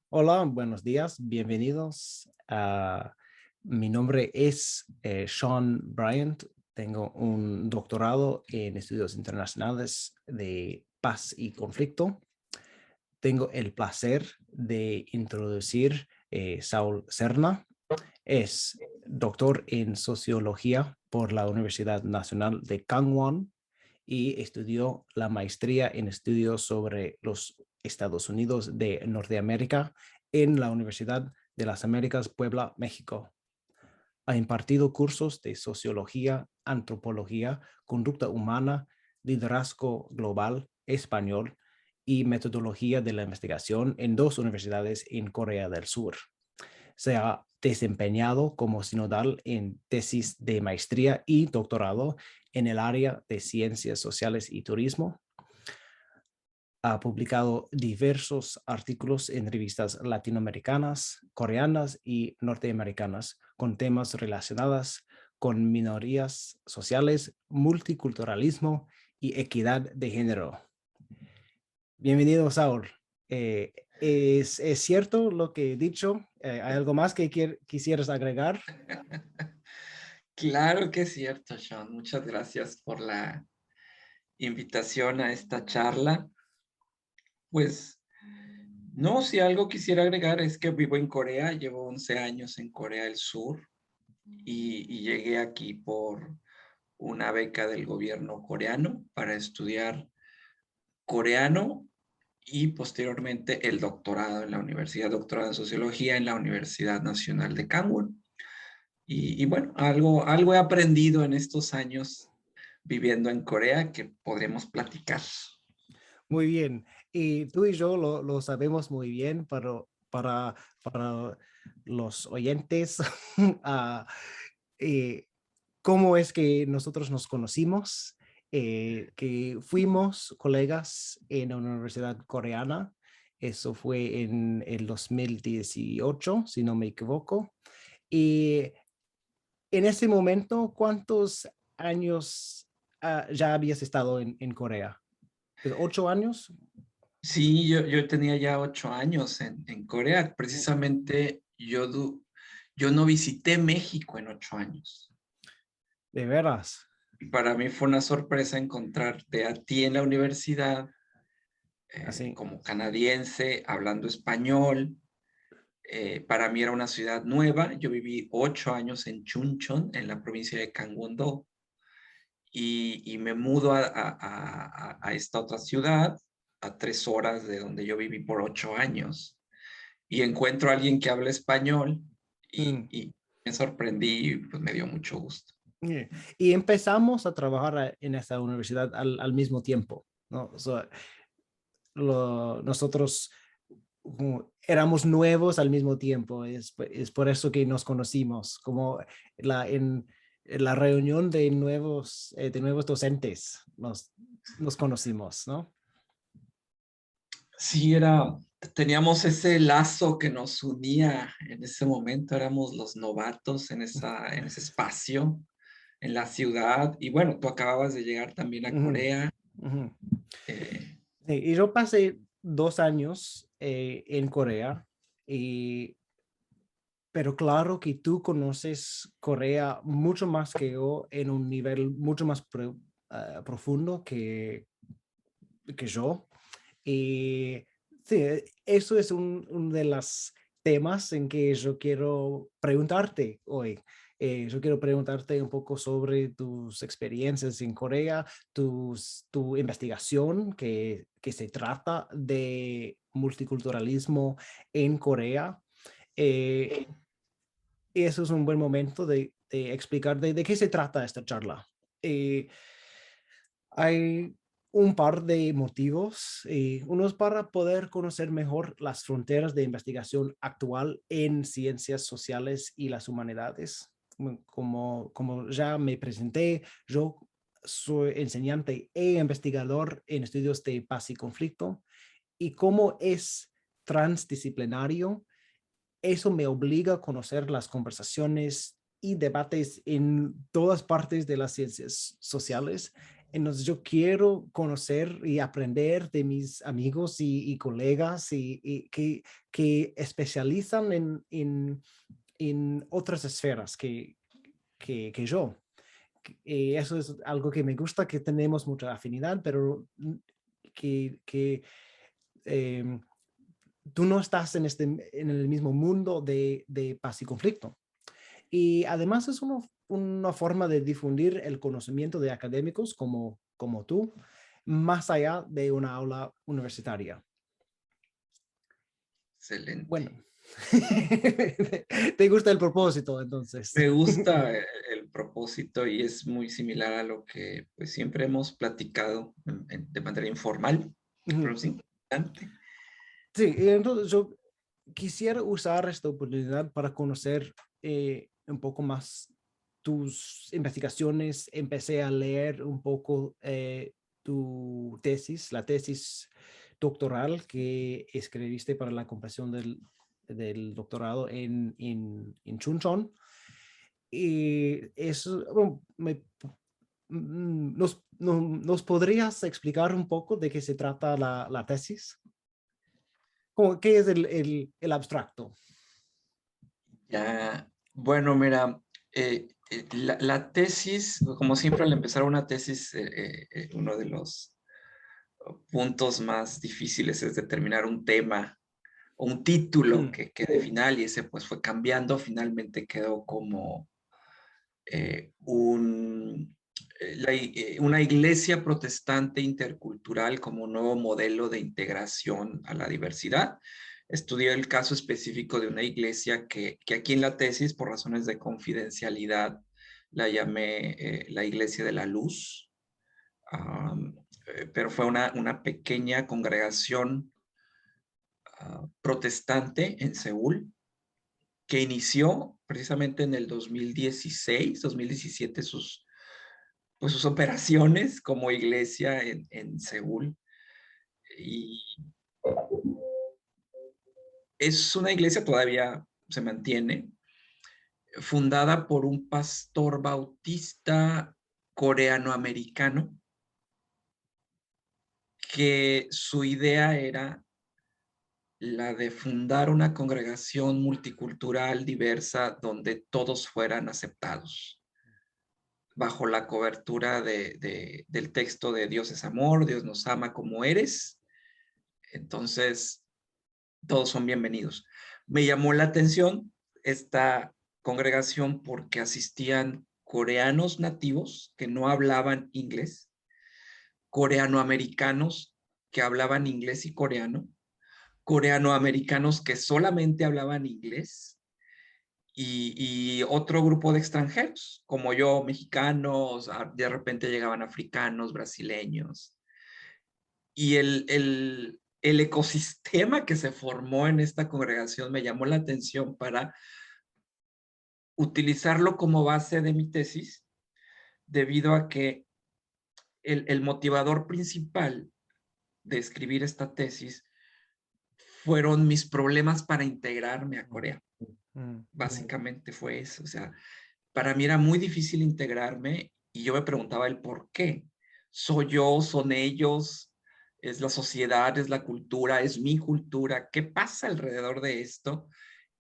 Hola, buenos días, bienvenidos. Mi nombre es Sean Bryant. Tengo un doctorado en estudios internacionales de paz y conflicto. Tengo el placer de introducir Saul Serna. Es doctor en sociología por la Universidad Nacional de Kangwon y estudió la maestría en estudios sobre los Estados Unidos de Norteamérica en la Universidad de las Américas, Puebla, México. Ha impartido cursos de sociología, antropología, conducta humana, liderazgo global, español y metodología de la investigación en dos universidades en Corea del Sur. Se ha desempeñado como sinodal en tesis de maestría y doctorado en el área de ciencias sociales y turismo. Ha publicado diversos artículos en revistas latinoamericanas, coreanas y norteamericanas con temas relacionados con minorías sociales, multiculturalismo y equidad de género. Bienvenido, Saul. ¿Es cierto lo que he dicho? ¿Hay algo más que quisieras agregar? Claro que es cierto, Sean. Muchas gracias por la invitación a esta charla. Pues no, si algo quisiera agregar es que vivo en Corea, llevo 11 años en Corea del Sur y llegué aquí por una beca del gobierno coreano para estudiar coreano y posteriormente el doctorado en la universidad, doctorado en sociología en la Universidad Nacional de Kangwon. Y bueno, algo he aprendido en estos años viviendo en Corea que podremos platicar. Muy bien. Y tú y yo lo sabemos muy bien, pero para los oyentes, ah, eh, cómo es que nosotros nos conocimos, que fuimos colegas en una universidad coreana. Eso fue en el 2018, si no me equivoco. Y en ese momento, ¿cuántos años ya habías estado en Corea? ¿8 años? Sí, yo tenía ya 8 años en Corea. Precisamente yo no visité México en 8 años. De veras. Y para mí fue una sorpresa encontrarte a ti en la universidad, Así. como canadiense, hablando español. Para mí era una ciudad nueva. Yo viví 8 años en Chuncheon, en la provincia de Gangwon-do, y me mudo a esta otra ciudad, a 3 horas de donde yo viví por 8 años, y encuentro a alguien que habla español Mm. y me sorprendí y pues me dio mucho gusto. Yeah. Y empezamos a trabajar en esta universidad al mismo tiempo, ¿no? O sea, nosotros éramos nuevos al mismo tiempo. Es por eso que nos conocimos, como en la reunión de nuevos docentes nos conocimos, ¿no? Sí, teníamos ese lazo que nos unía en ese momento, éramos los novatos en ese espacio, en la ciudad, y bueno, tú acababas de llegar también a Ujú, Corea. ujú. eh, Sí, y yo pasé 2 años en Corea, pero claro que tú conoces Corea mucho más que yo en un nivel mucho más profundo que yo. Y sí, eso es uno de los temas en que yo quiero preguntarte hoy. Yo quiero preguntarte un poco sobre tus experiencias en Corea, tu investigación que se trata de multiculturalismo en Corea. Eh, y eso es un buen momento de explicar de qué se trata esta charla. Eh, Hay un par de motivos, unos para poder conocer mejor las fronteras de investigación actual en ciencias sociales y las humanidades. Como ya me presenté, yo soy enseñante e investigador en estudios de paz y conflicto, y como es transdisciplinario, eso me obliga a conocer las conversaciones y debates en todas partes de las ciencias sociales Entonces yo quiero conocer y aprender de mis amigos y colegas y que especializan en otras esferas que yo. Y eso es algo que me gusta, que tenemos mucha afinidad, pero que em, tú no estás en el mismo mundo de paz y conflicto. Y además es una forma de difundir el conocimiento de académicos como tú, más allá de una aula universitaria. Bueno, Excelente. ¿te gusta el propósito entonces? Me gusta el propósito y es muy similar a lo que pues siempre hemos platicado de manera informal, pero es importante. Sí, entonces yo quisiera usar esta oportunidad para conocer un poco más tus investigaciones. Empecé a leer un poco tu tesis, la tesis doctoral que escribiste para la comprensión del doctorado en Chuncheon. Y eso, bueno, ¿nos podrías explicar un poco de qué se trata la tesis? ¿Qué es el abstracto? Ya, bueno, mira, la tesis, como siempre al empezar una tesis, uno de los puntos más difíciles es determinar un tema o un título Mm, que quede final y ese pues fue cambiando, finalmente quedó como una iglesia protestante intercultural como un nuevo modelo de integración a la diversidad. Estudié el caso específico de una iglesia que aquí en la tesis, por razones de confidencialidad, la llamé la Iglesia de la Luz, pero fue una pequeña congregación protestante en Seúl que inició precisamente en el 2016, 2017 pues sus operaciones como iglesia en Seúl. Y es una iglesia, todavía se mantiene, fundada por un pastor bautista coreano-americano, que su idea era la de fundar una congregación multicultural diversa donde todos fueran aceptados, bajo la cobertura del texto de Dios es amor, Dios nos ama como eres. Entonces, todos son bienvenidos. Me llamó la atención esta congregación porque asistían coreanos nativos que no hablaban inglés, coreanoamericanos que hablaban inglés y coreano, coreanoamericanos que solamente hablaban inglés y otro grupo de extranjeros, como yo, mexicanos, de repente llegaban africanos, brasileños. Y el ecosistema que se formó en esta congregación me llamó la atención para utilizarlo como base de mi tesis, debido a que el motivador principal de escribir esta tesis fueron mis problemas para integrarme a Corea. Básicamente fue eso. O sea, para mí era muy difícil integrarme y yo me preguntaba el por qué. ¿Soy yo? ¿Son ellos? ¿Es la sociedad? ¿Es la cultura? ¿Es mi cultura? ¿Qué pasa alrededor de esto?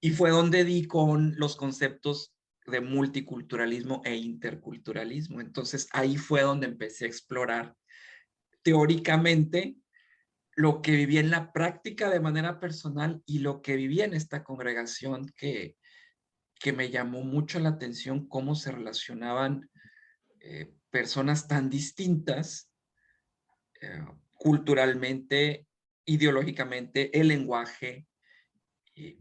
Y fue donde di con los conceptos de multiculturalismo e interculturalismo. Entonces ahí fue donde empecé a explorar teóricamente lo que viví en la práctica de manera personal y lo que viví en esta congregación que me llamó mucho la atención cómo se relacionaban personas tan distintas culturalmente, ideológicamente, el lenguaje,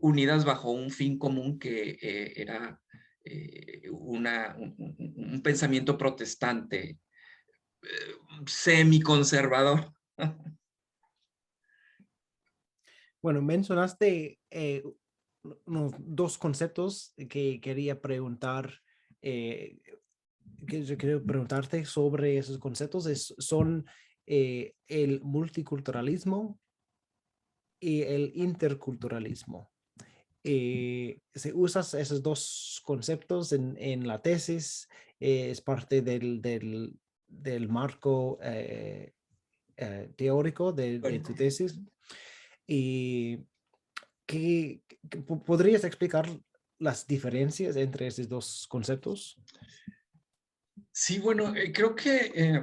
unidas bajo un fin común que era un pensamiento protestante semiconservador. Bueno, mencionaste unos dos conceptos que quería preguntar, eh, que yo quiero preguntarte sobre esos conceptos. Son el multiculturalismo y el interculturalismo. Se usan esos dos conceptos en la tesis, es parte del del marco teórico de tu Bueno, tesis. ¿Y podrías explicar las diferencias entre esos dos conceptos? sí, bueno, creo que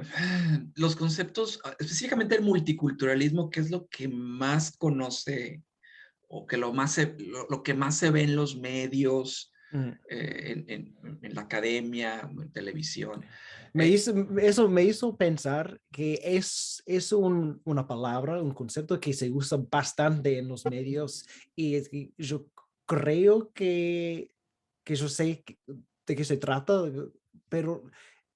los conceptos, específicamente el multiculturalismo, que es lo que más conoce o que lo que más se ve en los medios, Mm. en la academia, en televisión. Me eso me hizo pensar que es una palabra, un concepto que se usa bastante en los medios y yo creo que yo sé de qué se trata, pero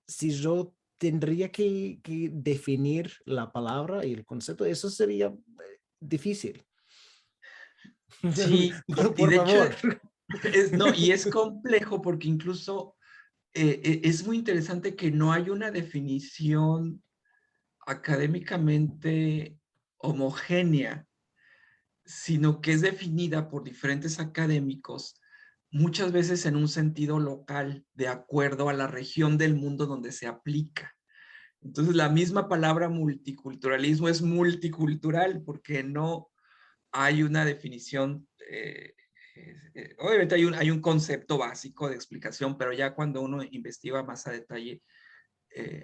si yo tendría que definir la palabra y el concepto, eso sería difícil. Sí, y Por de hecho, favor. no, y es complejo porque incluso es muy interesante que no hay una definición académicamente homogénea, sino que es definida por diferentes académicos, muchas veces en un sentido local, de acuerdo a la región del mundo donde se aplica. Entonces, la misma palabra multiculturalismo es multicultural porque no hay una definición. Obviamente hay un concepto básico de explicación, pero ya cuando uno investiga más a detalle,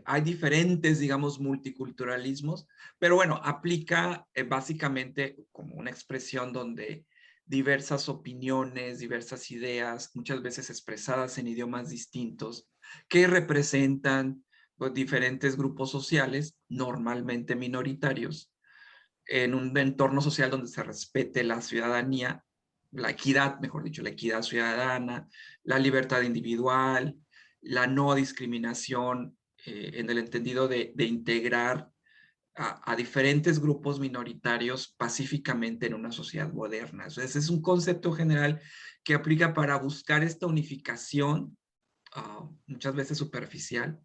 hay diferentes, digamos, multiculturalismos, pero bueno, aplica básicamente como una expresión donde diversas opiniones, diversas ideas, muchas veces expresadas en idiomas distintos, que representan pues, diferentes grupos sociales, normalmente minoritarios, en un entorno social donde se respete la ciudadanía, la equidad, mejor dicho, la equidad ciudadana, la libertad individual, la no discriminación, en el entendido de integrar a diferentes grupos minoritarios pacíficamente en una sociedad moderna. Entonces, es un concepto general que aplica para buscar esta unificación, muchas veces superficial,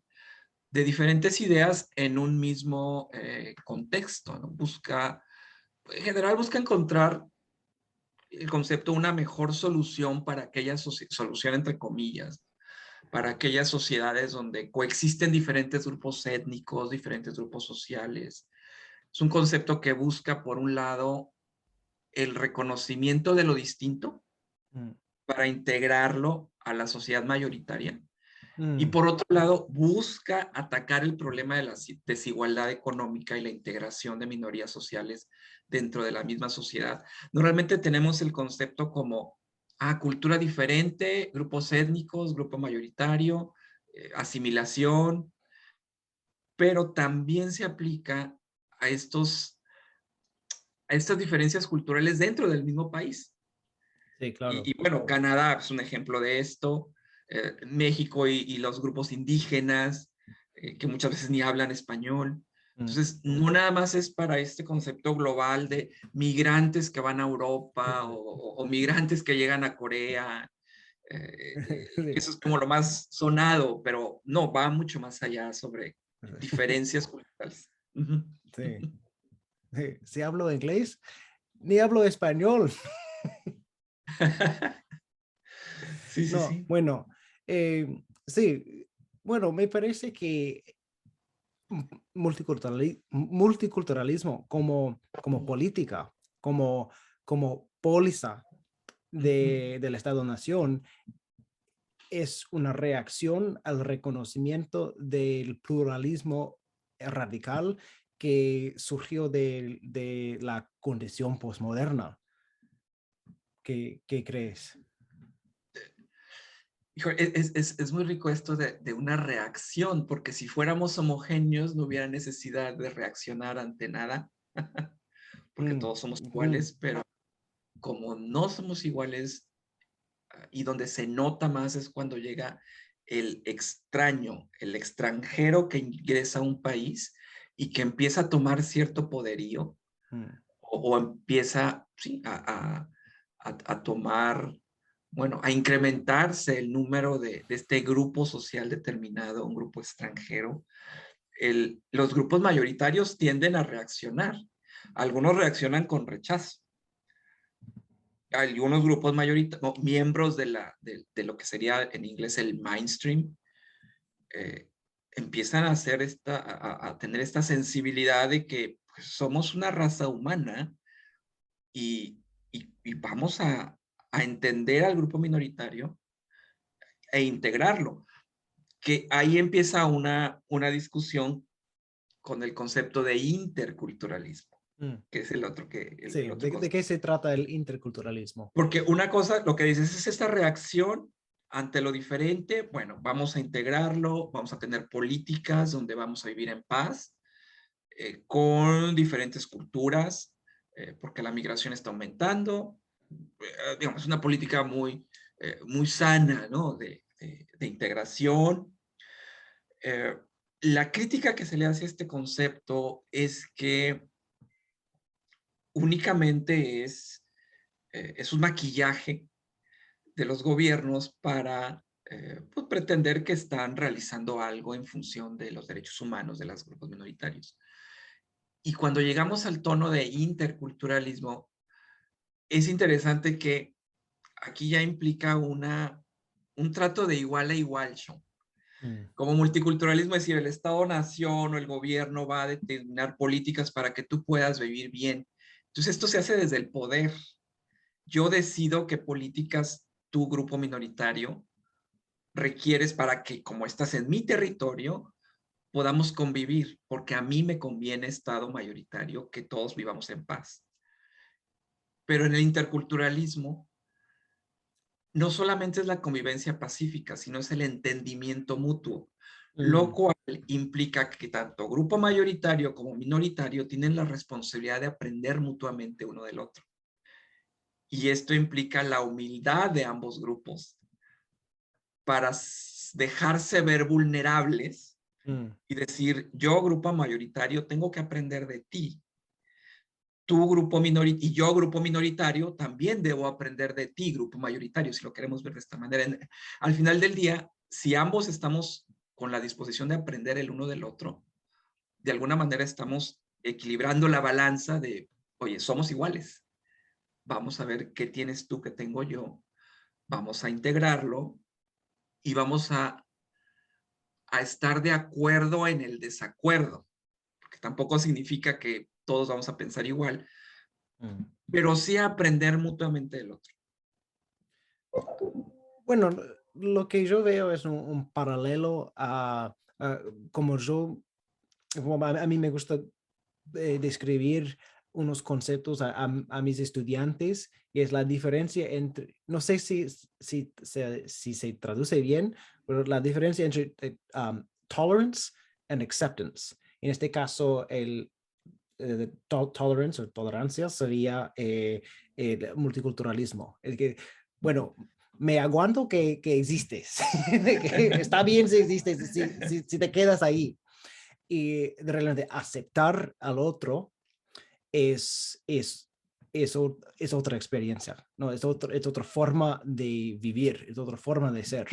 de diferentes ideas en un mismo contexto, ¿no? En general busca encontrar el concepto una mejor solución para aquella solución entre comillas, para aquellas sociedades donde coexisten diferentes grupos étnicos, diferentes grupos sociales. Es un concepto que busca, por un lado, el reconocimiento de lo distinto Mm, para integrarlo a la sociedad mayoritaria. Y mm, por otro lado, busca atacar el problema de la desigualdad económica y la integración de minorías sociales dentro de la misma sociedad. Normalmente tenemos el concepto como cultura diferente, grupos étnicos, grupo mayoritario, asimilación, pero también se aplica a, a estas diferencias culturales dentro del mismo país. sí, claro. Bueno, Canadá es un ejemplo de esto, México y los grupos indígenas, que muchas veces ni hablan español. Mm, Entonces, no nada más es para este concepto global de migrantes que van a Europa o migrantes que llegan a Corea, que sí, eso es como lo más sonado, pero no, va mucho más allá sobre diferencias culturales. Ujú. sí, sí. Si hablo inglés, ni hablo español. Sí, sí, No, sí. bueno, sí, bueno, me parece que multiculturalismo como política, como póliza Ujú. del Estado-Nación es una reacción al reconocimiento del pluralismo radical que surgió de la condición posmoderna. ¿Qué crees? Hijo, es muy rico esto de una reacción, porque si fuéramos homogéneos no hubiera necesidad de reaccionar ante nada, porque Mm, todos somos ujú, iguales, pero como no somos iguales, y donde se nota más es cuando llega el extraño, el extranjero que ingresa a un país y que empieza a tomar cierto poderío mm, o empieza sí, a tomar, bueno, a incrementarse el número de este grupo social determinado, un grupo extranjero. Los grupos mayoritarios tienden a reaccionar. Algunos reaccionan con rechazo. Algunos grupos mayoritarios, no, miembros de lo que sería en inglés el mainstream, eh, empiezan a hacer a tener esta sensibilidad de que pues, somos una raza humana y vamos a entender al grupo minoritario e integrarlo. Que ahí empieza una discusión con el concepto de interculturalismo, que es el otro Sí, ¿de concepto. qué se trata el interculturalismo? Porque una cosa, lo que dices es esta reacción ante lo diferente. Bueno, vamos a integrarlo, vamos a tener políticas donde vamos a vivir en paz, con diferentes culturas, porque la migración está aumentando. Digamos, es una política muy sana, ¿no? De integración. Eh, la crítica que se le hace a este concepto es que únicamente es un maquillaje de los gobiernos para pues pretender que están realizando algo en función de los derechos humanos de los grupos minoritarios. Y cuando llegamos al tono de interculturalismo, es interesante que aquí ya implica un trato de igual a igual, Sean. Como multiculturalismo, es decir, el Estado-nación o el gobierno va a determinar políticas para que tú puedas vivir bien. Entonces, esto se hace desde el poder. Yo decido qué políticas tu grupo minoritario requieres para que, como estás en mi territorio, podamos convivir, porque a mí me conviene Estado mayoritario que todos vivamos en paz. Pero en el interculturalismo, no solamente es la convivencia pacífica, sino es el entendimiento mutuo, lo cual implica que tanto grupo mayoritario como minoritario tienen la responsabilidad de aprender mutuamente uno del otro. Y esto implica la humildad de ambos grupos para dejarse ver vulnerables y decir, yo grupo mayoritario tengo que aprender de ti. Tu grupo minoritario y yo grupo minoritario también debo aprender de ti, grupo mayoritario, si lo queremos ver de esta manera. Al final del día, si ambos estamos con la disposición de aprender el uno del otro, de alguna manera estamos equilibrando la balanza de, oye, somos iguales. Vamos a ver qué tienes tú que tengo yo. Vamos a integrarlo y vamos a estar de acuerdo en el desacuerdo, porque tampoco significa que todos vamos a pensar igual, pero sí a aprender mutuamente del otro. Bueno, lo que yo veo es un paralelo como a mí me gusta describir unos conceptos a mis estudiantes, y es la diferencia entre, no sé si se traduce bien, pero la diferencia entre tolerance and acceptance. En este caso, el tolerance o tolerancia sería el multiculturalismo. Es que, bueno, me aguanto que existes, que está bien si existes, si te quedas ahí. Y realmente aceptar al otro es, es, es otra experiencia, ¿no? Es otra forma de vivir, es otra forma de ser.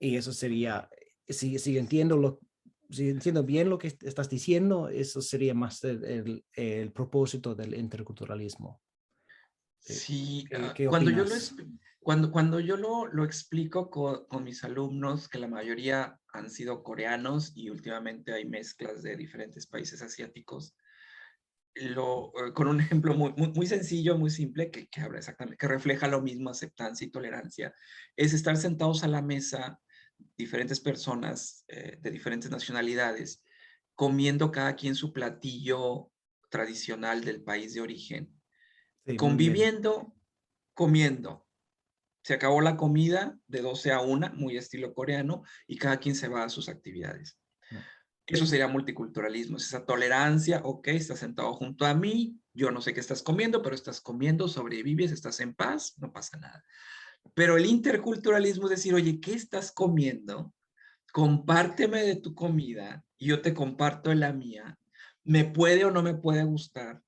Y eso sería, si entiendo si entiendo bien lo que estás diciendo, eso sería más el propósito del interculturalismo. Sí, ¿Qué opinas? cuando yo lo explico con mis alumnos, que la mayoría han sido coreanos y últimamente hay mezclas de diferentes países asiáticos, con un ejemplo muy sencillo, muy simple, que habla exactamente, que refleja lo mismo, aceptancia y tolerancia, es estar sentados a la mesa, diferentes personas de diferentes nacionalidades, comiendo cada quien su platillo tradicional del país de origen, Sí, muy bien. conviviendo, comiendo. Se acabó la comida de 12 a 1, muy estilo coreano, y cada quien se va a sus actividades. Eso sería multiculturalismo, es esa tolerancia, ok, estás sentado junto a mí, yo no sé qué estás comiendo, pero estás comiendo, sobrevives, estás en paz, no pasa nada. Pero el interculturalismo es decir, oye, ¿qué estás comiendo? Compárteme de tu comida, y yo te comparto de la mía, me puede o no me puede gustar,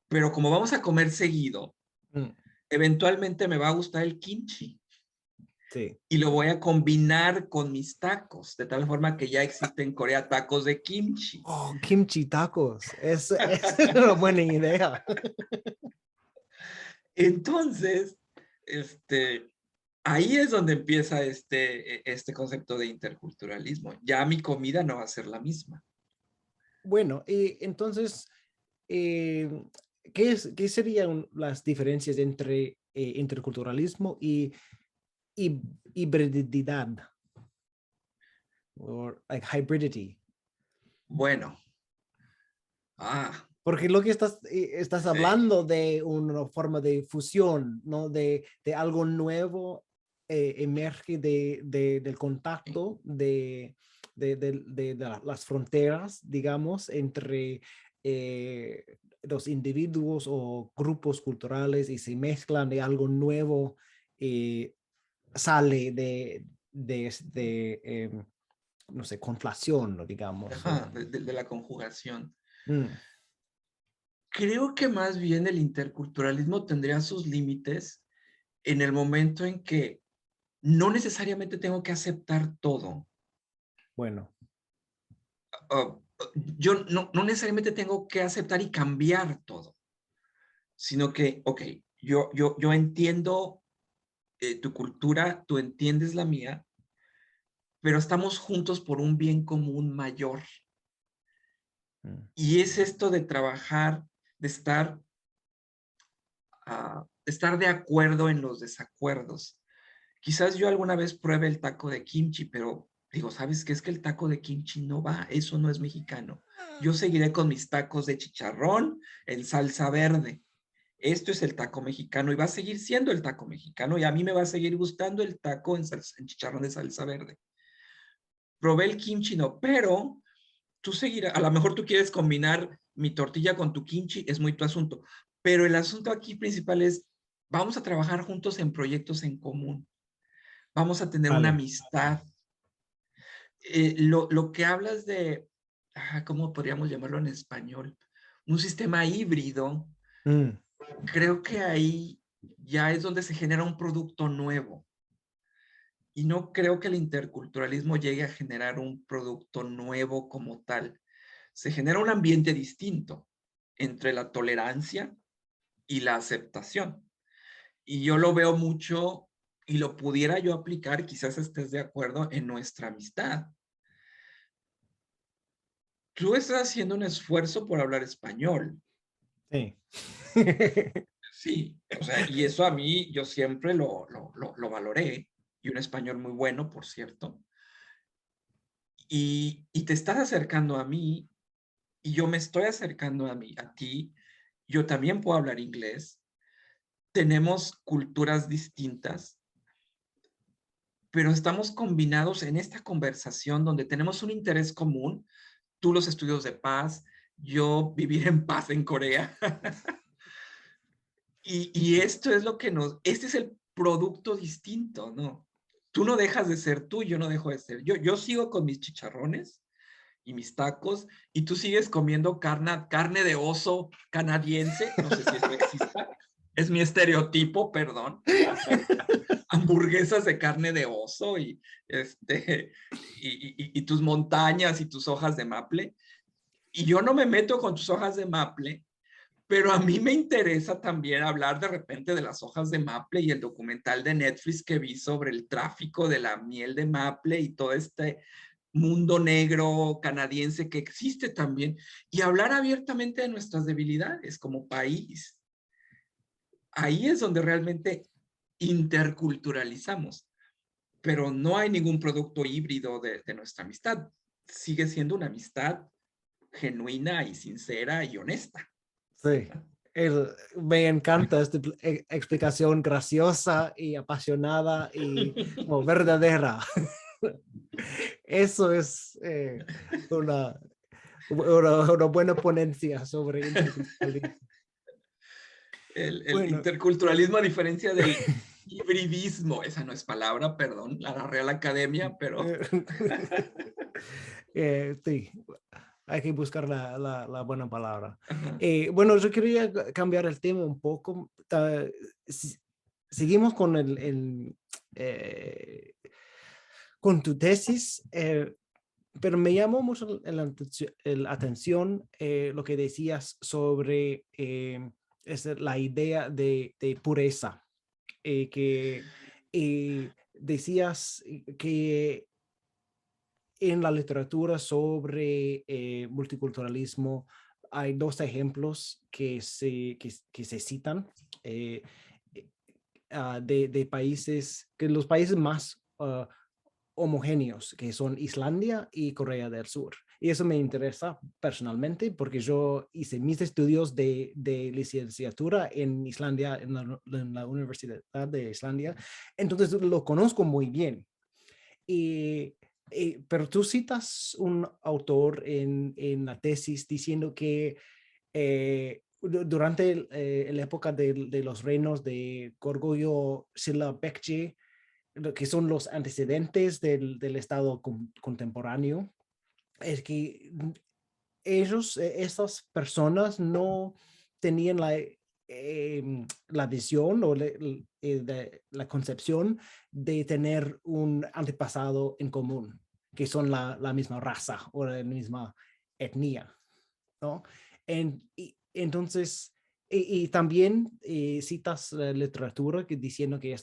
pero como vamos a comer seguido, eventualmente me va a gustar el kimchi. Sí. Y lo voy a combinar con mis tacos, de tal forma que ya existen en Corea tacos de kimchi. Oh, kimchi tacos. Es una buena idea. Entonces, este, ahí es donde empieza este concepto de interculturalismo. Ya mi comida no va a ser la misma. Bueno, entonces, eh, ¿qué serían las diferencias entre interculturalismo y hibrididad? O like hybridity. Bueno, ah, Porque lo que estás sí, hablando de una forma de fusión, ¿no? De algo nuevo emerge del contacto de las fronteras, digamos, entre los individuos o grupos culturales y se mezclan de algo nuevo, eh, sale no sé, conflación, ¿no? Digamos. ajá, de la conjugación. Mm, Creo que más bien el interculturalismo tendría sus límites en el momento en que no necesariamente tengo que aceptar todo. bueno, Uh, yo no necesariamente tengo que aceptar y cambiar todo, sino que, ok, yo entiendo tu cultura, tú entiendes la mía, pero estamos juntos por un bien común mayor. mm, Y es esto de trabajar, de estar de acuerdo en los desacuerdos. Quizás yo alguna vez pruebe el taco de kimchi, pero digo, ¿sabes qué? Es que el taco de kimchi no va, eso no es mexicano. Yo seguiré con mis tacos de chicharrón en salsa verde. Esto es el taco mexicano y va a seguir siendo el taco mexicano y a mí me va a seguir gustando el taco en chicharrón de salsa verde. Probé el kimchi, no, pero tú seguirás, a lo mejor tú quieres combinar mi tortilla con tu kimchi, es muy tu asunto, pero el asunto aquí principal es, vamos a trabajar juntos en proyectos en común, vamos a tener una vale. amistad. Lo que hablas de, ¿cómo podríamos llamarlo en español? Un sistema híbrido, Mm, creo que ahí ya es donde se genera un producto nuevo. Y no creo que el interculturalismo llegue a generar un producto nuevo como tal. Se genera un ambiente distinto entre la tolerancia y la aceptación. Y yo lo veo mucho y lo pudiera yo aplicar, quizás estés de acuerdo, en nuestra amistad. Tú estás haciendo un esfuerzo por hablar español. sí. Sí, o sea, y eso a mí yo siempre lo valoré, y un español muy bueno, por cierto, y te estás acercando a mí, y yo me estoy acercando a ti, yo también puedo hablar inglés, tenemos culturas distintas, pero estamos combinados en esta conversación donde tenemos un interés común, tú los estudios de paz, yo vivir en paz en Corea. Y esto es lo que este es el producto distinto, ¿no? Tú no dejas de ser tú, yo no dejo de ser. Yo sigo con mis chicharrones y mis tacos y tú sigues comiendo carne de oso canadiense, no sé si eso exista, es mi estereotipo, perdón. Hamburguesas de carne de oso y tus montañas y tus hojas de maple. Y yo no me meto con tus hojas de maple, pero a mí me interesa también hablar de repente de las hojas de maple y el documental de Netflix que vi sobre el tráfico de la miel de maple y todo este mundo negro canadiense que existe también y hablar abiertamente de nuestras debilidades como país. Ahí es donde realmente interculturalizamos, pero no hay ningún producto híbrido de nuestra amistad. Sigue siendo una amistad genuina y sincera y honesta. Sí. Me encanta esta explicación graciosa y apasionada y como verdadera. Eso es una buena ponencia sobre interculturalismo. El Bueno, interculturalismo a diferencia del hibridismo, esa no es palabra, perdón, la Real Academia, pero sí, hay que buscar la buena palabra. ajá, Bueno, yo quería cambiar el tema un poco. Si- Seguimos con con tu tesis, pero me llamó mucho la atención lo que decías sobre la idea de pureza, que Y decías que en la literatura sobre multiculturalismo hay dos ejemplos que se citan eh, de países, que los países más homogéneos, que son Islandia y Corea del Sur. Y eso me interesa personalmente porque yo hice mis estudios de licenciatura en Islandia, en la Universidad de Islandia, entonces lo conozco muy bien. Y, pero tú citas un autor en la tesis diciendo que durante la época de los reinos de Goguryeo Silla Bekje, que son los antecedentes del Estado contemporáneo, es que ellos, estas personas no tenían la visión o la concepción de tener un antepasado en común, que son la misma raza o la misma etnia, ¿no? Entonces, y también citas la literatura diciendo que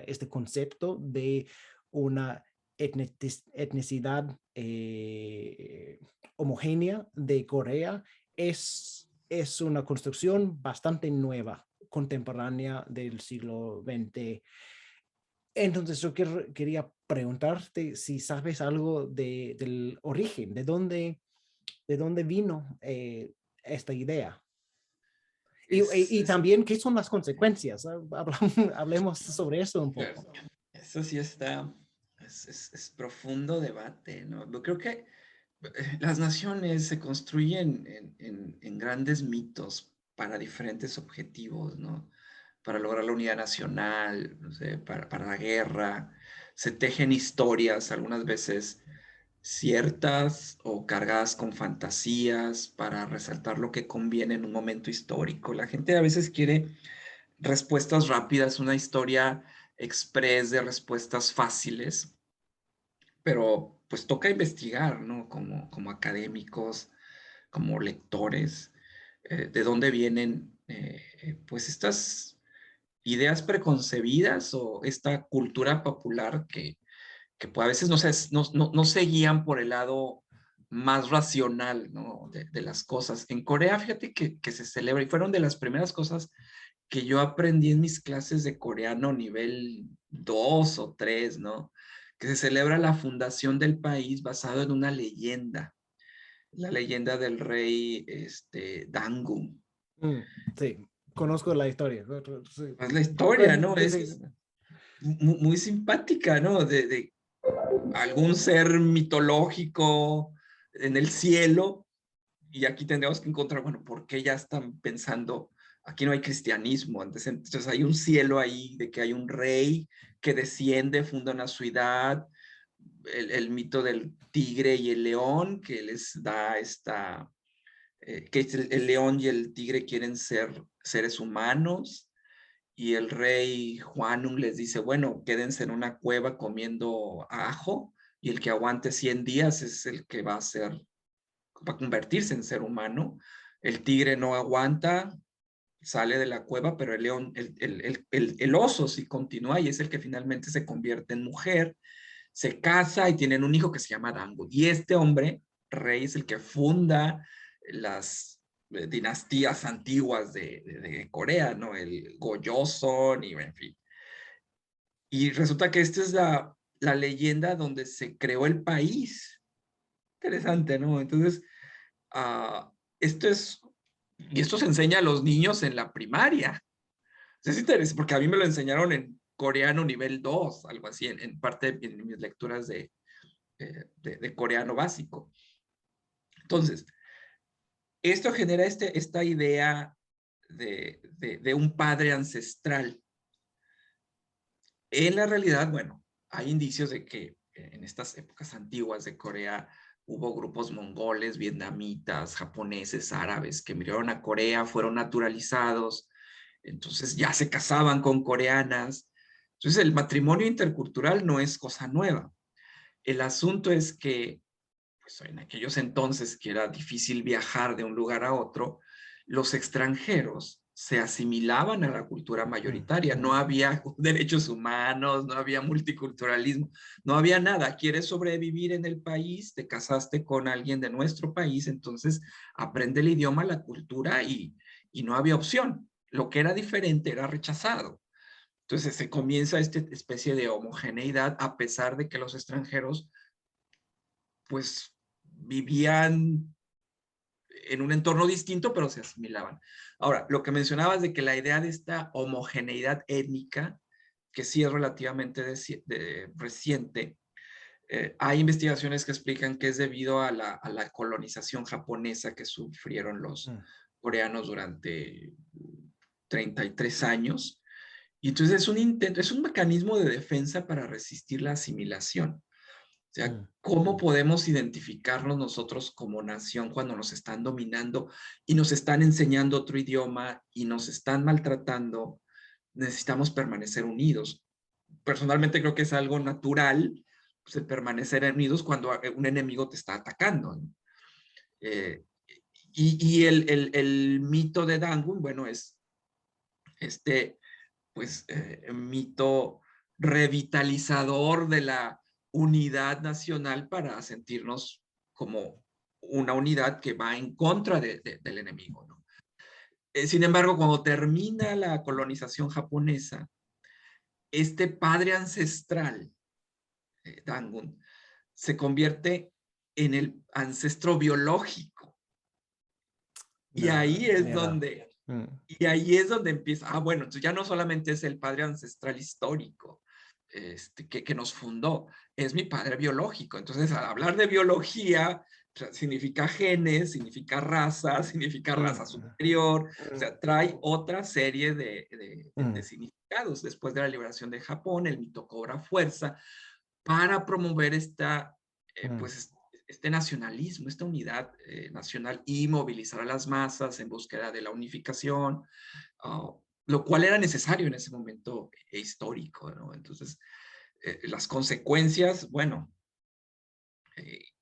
este concepto de una etnicidad homogénea de Corea es una construcción bastante nueva, contemporánea del siglo XX. Entonces yo quería preguntarte si sabes algo del origen, de dónde vino esta idea. Y Es, también, ¿qué son las consecuencias? Hablemos sobre eso un claro, poco. eso sí está, es profundo debate, ¿no? Yo creo que las naciones se construyen en grandes mitos para diferentes objetivos, ¿no? Para lograr la unidad nacional, no sé, para la guerra. Se tejen historias, algunas veces ciertas o cargadas con fantasías para resaltar lo que conviene en un momento histórico. La gente a veces quiere respuestas rápidas, una historia express de respuestas fáciles, pero pues toca investigar, ¿no? Como académicos, como lectores, de dónde vienen pues estas ideas preconcebidas o esta cultura popular que pues, a veces no se guían por el lado más racional, ¿no? De las cosas. En Corea, fíjate que se celebra, y fueron de las primeras cosas que yo aprendí en mis clases de coreano nivel 2 o 3, ¿no? Que se celebra la fundación del país basado en una leyenda, la leyenda del rey Dangun. Mm, sí, conozco la historia. Sí. Pues la historia, ¿no? Sí, sí. Es muy simpática, ¿no? De algún ser mitológico en el cielo, y aquí tendríamos que encontrar, bueno, ¿por qué ya están pensando? Aquí no hay cristianismo, entonces hay un cielo ahí de que hay un rey que desciende, funda una ciudad, el mito del tigre y el león que les da que el león y el tigre quieren ser seres humanos, y el rey Juanun les dice, bueno, quédense en una cueva comiendo ajo, y el que aguante 100 días es el que va a convertirse en ser humano. El tigre no aguanta, sale de la cueva, pero el león, el oso sí continúa y es el que finalmente se convierte en mujer, se casa y tienen un hijo que se llama Dango. Y este hombre, rey, es el que funda las dinastías antiguas de Corea, ¿no? El Gojoseon y en fin. Y resulta que esta es la leyenda donde se creó el país. Interesante, ¿no? Entonces, esto es, y esto se enseña a los niños en la primaria. Es interesante, porque a mí me lo enseñaron en coreano nivel 2 algo así, en parte de mis lecturas de coreano básico. Entonces, esto genera esta idea de un padre ancestral. En la realidad, bueno, hay indicios de que en estas épocas antiguas de Corea hubo grupos mongoles, vietnamitas, japoneses, árabes que migraron a Corea, fueron naturalizados, entonces ya se casaban con coreanas. Entonces el matrimonio intercultural no es cosa nueva. El asunto es que pues, en aquellos entonces que era difícil viajar de un lugar a otro, los extranjeros se asimilaban a la cultura mayoritaria. No había derechos humanos, no había multiculturalismo, no había nada. ¿Quieres sobrevivir en el país? Te casaste con alguien de nuestro país, entonces aprende el idioma, la cultura y no había opción. Lo que era diferente era rechazado. Entonces se comienza esta especie de homogeneidad a pesar de que los extranjeros pues vivían en un entorno distinto, pero se asimilaban. Ahora, lo que mencionabas de que la idea de esta homogeneidad étnica, que sí es relativamente reciente, hay investigaciones que explican que es debido a la colonización japonesa que sufrieron los coreanos durante 33 años. Y entonces es un intento, es un mecanismo de defensa para resistir la asimilación. O sea, ¿cómo podemos identificarnos nosotros como nación cuando nos están dominando y nos están enseñando otro idioma y nos están maltratando? Necesitamos permanecer unidos. Personalmente creo que es algo natural, pues, el permanecer unidos cuando un enemigo te está atacando, ¿no? Eh, y el mito de Dangun, bueno, es este, pues, mito revitalizador de la unidad nacional para sentirnos como una unidad que va en contra del enemigo, ¿no? Sin embargo, cuando termina la colonización japonesa, este padre ancestral, Dangun, se convierte en el ancestro biológico. Y ahí es Mira. donde, y ahí es donde empieza, bueno, entonces ya no solamente es el padre ancestral histórico, que nos fundó, es mi padre biológico. Entonces, al hablar de biología, significa genes, significa raza superior, o sea, trae otra serie de significados. Después de la liberación de Japón, el mito cobra fuerza para promover pues, este nacionalismo, esta unidad nacional y movilizar a las masas en búsqueda de la unificación, lo cual era necesario en ese momento histórico, ¿no? Entonces, las consecuencias, bueno,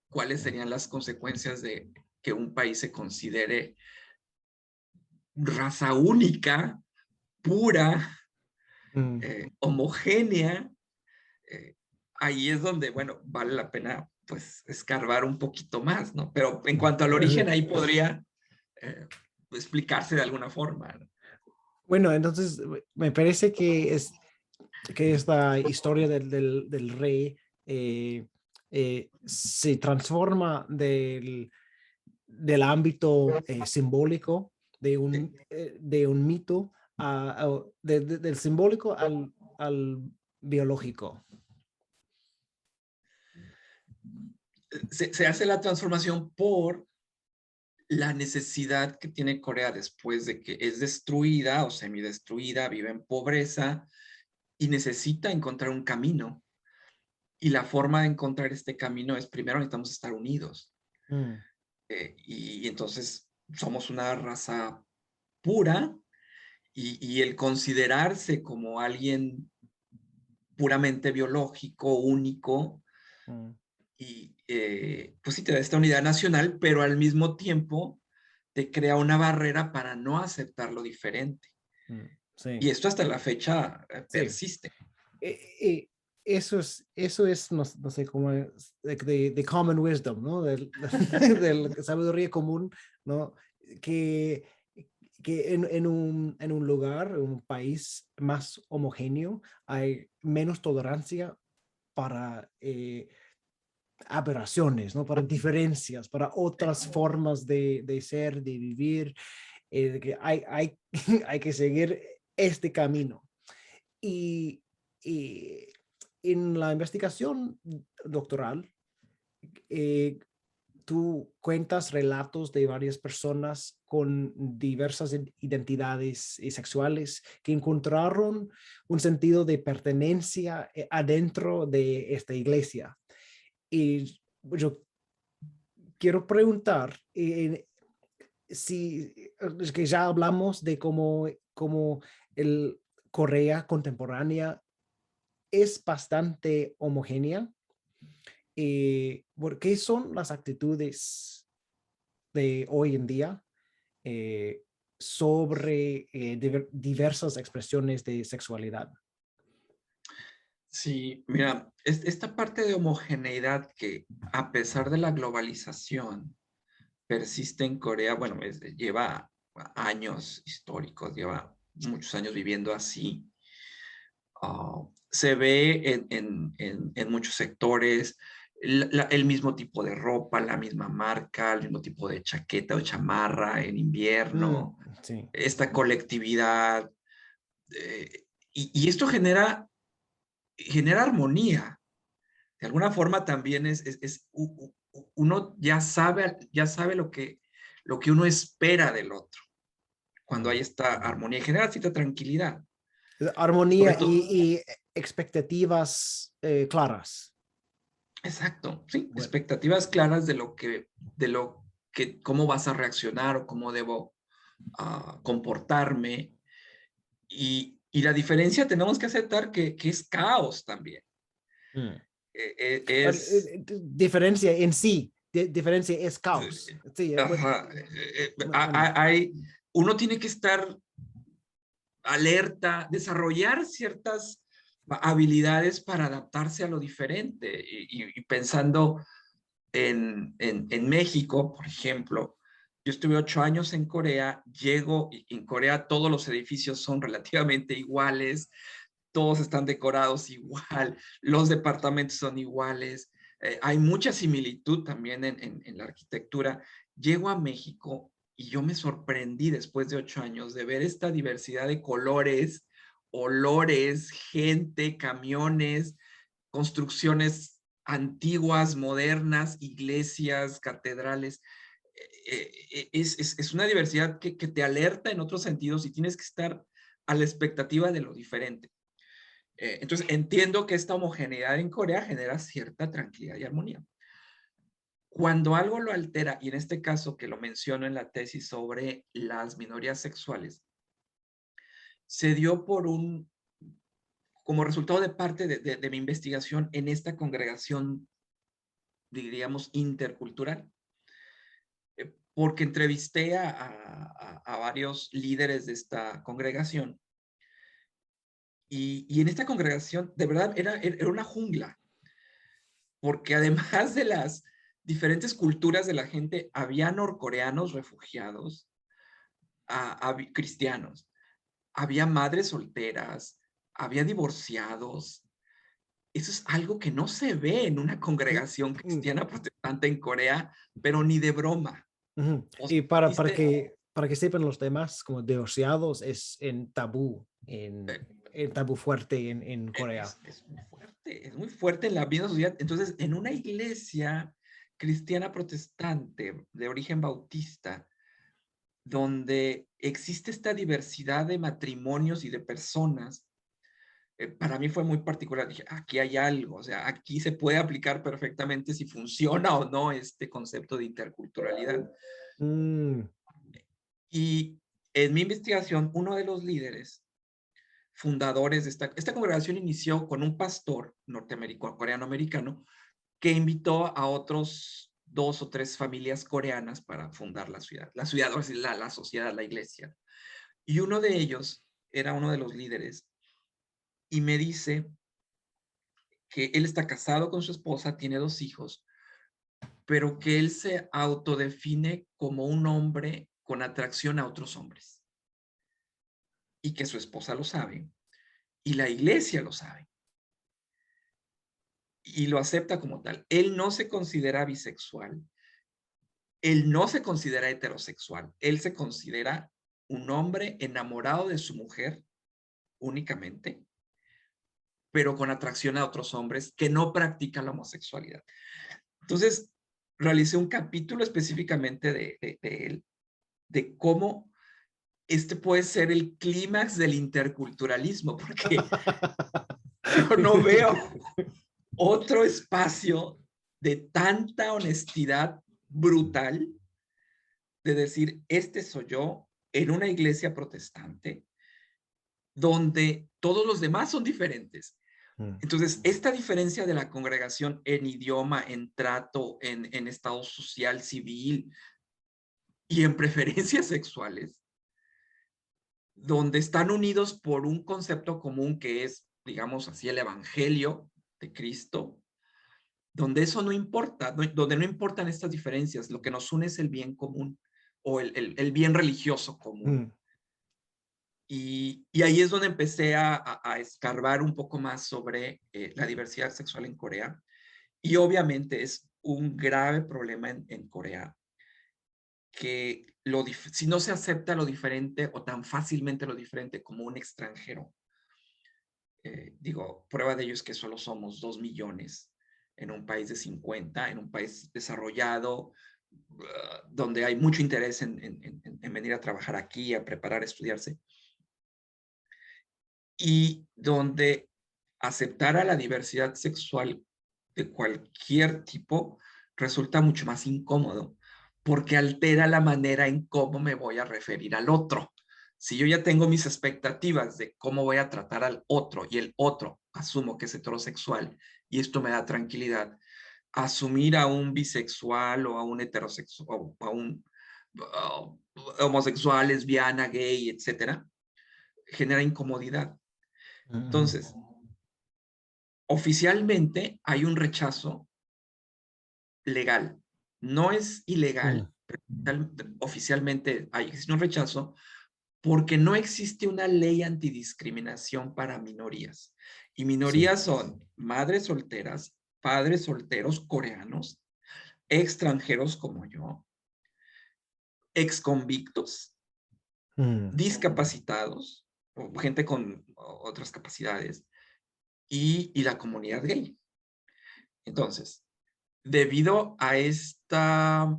¿cuáles serían las consecuencias de que un país se considere raza única, pura, homogénea? Eh, Ahí es donde, bueno, vale la pena, pues, escarbar un poquito más, ¿no? Pero en cuanto al origen, ahí podría explicarse de alguna forma, ¿no? Bueno, entonces me parece que esta historia del rey se transforma del ámbito simbólico de un mito del simbólico al biológico. Se hace la transformación por la necesidad que tiene Corea después de que es destruida o semidestruida, vive en pobreza y necesita encontrar un camino. Y la forma de encontrar este camino es, primero necesitamos estar unidos. Y entonces somos una raza pura y el considerarse como alguien puramente biológico, único, y pues sí te da esta unidad nacional, pero al mismo tiempo te crea una barrera para no aceptar lo diferente. Sí. Y esto hasta la fecha Sí. persiste. Eso es no sé cómo es, de common wisdom, ¿no? De la sabiduría común, ¿no? Que, que en un lugar, en un país más homogéneo, hay menos tolerancia para aberraciones, ¿no? Para diferencias, para otras formas de ser, de vivir, que hay que seguir este camino. Y, y en la investigación doctoral, eh, tú cuentas relatos de varias personas con diversas identidades sexuales que encontraron un sentido de pertenencia adentro de esta iglesia. Y yo quiero preguntar si es que ya hablamos de cómo el Corea contemporánea es bastante homogénea. ¿Qué son las actitudes de hoy en día? sobre diversas expresiones de sexualidad. Sí, mira, esta parte de homogeneidad que a pesar de la globalización persiste en Corea, bueno, lleva años históricos, lleva muchos años viviendo así. Se ve en muchos sectores el mismo tipo de ropa, la misma marca, el mismo tipo de chaqueta o chamarra en invierno, Sí. esta colectividad. Y esto genera armonía. De alguna forma también uno ya sabe lo que uno espera del otro cuando hay esta armonía y genera cierta tranquilidad. Sobre Armonía todo, y expectativas claras. exacto, sí, Bueno, expectativas claras cómo vas a reaccionar o cómo debo comportarme. Y la diferencia tenemos que aceptar que es caos también. mm. Es, Diferencia en sí, diferencia es caos. Sí, ajá, bueno, uno tiene que estar alerta, desarrollar ciertas habilidades para adaptarse a lo diferente. Y pensando en México, por ejemplo, yo estuve 8 años en Corea, llego y en Corea todos los edificios son relativamente iguales, todos están decorados igual, los departamentos son iguales, hay mucha similitud también en la arquitectura. Llego a México y yo me sorprendí después de 8 años de ver esta diversidad de colores, olores, gente, camiones, construcciones antiguas, modernas, iglesias, catedrales. Es una diversidad que te alerta en otros sentidos y tienes que estar a la expectativa de lo diferente. Entonces, entiendo que esta homogeneidad en Corea genera cierta tranquilidad y armonía. Cuando algo lo altera, y en este caso que lo menciono en la tesis sobre las minorías sexuales, se dio como resultado de parte de mi investigación en esta congregación, diríamos, intercultural, porque entrevisté a varios líderes de esta congregación y en esta congregación de verdad era una jungla, porque además de las diferentes culturas de la gente, había norcoreanos refugiados, cristianos, había madres solteras, había divorciados. Eso es algo que no se ve en una congregación cristiana protestante en Corea, pero ni de broma. O sea, y existe, para que sepan los demás, como divorciados es en tabú fuerte en Corea. es muy fuerte en la vida social. Entonces, en una iglesia cristiana protestante de origen bautista, donde existe esta diversidad de matrimonios y de personas, para mí fue muy particular. Dije, aquí hay algo, o sea, aquí se puede aplicar perfectamente si funciona o no este concepto de interculturalidad. Mm, Y en mi investigación, uno de los líderes fundadores de esta congregación inició con un pastor norteamericano, coreano-americano, que invitó a otros 2 o 3 familias coreanas para fundar la ciudad, la sociedad, la iglesia. Y uno de ellos era uno de los líderes y me dice que él está casado con su esposa, tiene 2 hijos, pero que él se autodefine como un hombre con atracción a otros hombres y que su esposa lo sabe y la iglesia lo sabe y lo acepta como tal. Él no se considera bisexual, él no se considera heterosexual, él se considera un hombre enamorado de su mujer únicamente, pero con atracción a otros hombres que no practican la homosexualidad. Entonces, realicé un capítulo específicamente de él, de cómo este puede ser el clímax del interculturalismo, porque yo no veo otro espacio de tanta honestidad brutal de decir, este soy yo en una iglesia protestante donde todos los demás son diferentes. Entonces, esta diferencia de la congregación en idioma, en trato, en estado social, civil y en preferencias sexuales donde están unidos por un concepto común que es, digamos así, el evangelio de Cristo, donde eso no importa, donde no importan estas diferencias, lo que nos une es el bien común o el bien religioso común. Y ahí es donde empecé a escarbar un poco más sobre la diversidad sexual en Corea. Y obviamente es un grave problema en Corea que si no se acepta lo diferente o tan fácilmente lo diferente como un extranjero, digo, prueba de ello es que solo somos 2 millones en un país de 50, en un país desarrollado, donde hay mucho interés en venir a trabajar aquí, a preparar, a estudiarse, y donde aceptar a la diversidad sexual de cualquier tipo resulta mucho más incómodo, porque altera la manera en cómo me voy a referir al otro. Si yo ya tengo mis expectativas de cómo voy a tratar al otro y el otro asumo que es heterosexual y esto me da tranquilidad, asumir a un bisexual o a un heterosexual o a un homosexual, lesbiana, gay, etcétera, genera incomodidad. Entonces, oficialmente hay un rechazo legal. No es ilegal, pero oficialmente existe un rechazo porque no existe una ley antidiscriminación para minorías. Y minorías son madres solteras, padres solteros coreanos, extranjeros como yo, exconvictos, discapacitados, o gente con otras capacidades, y la comunidad gay. Entonces, debido a esta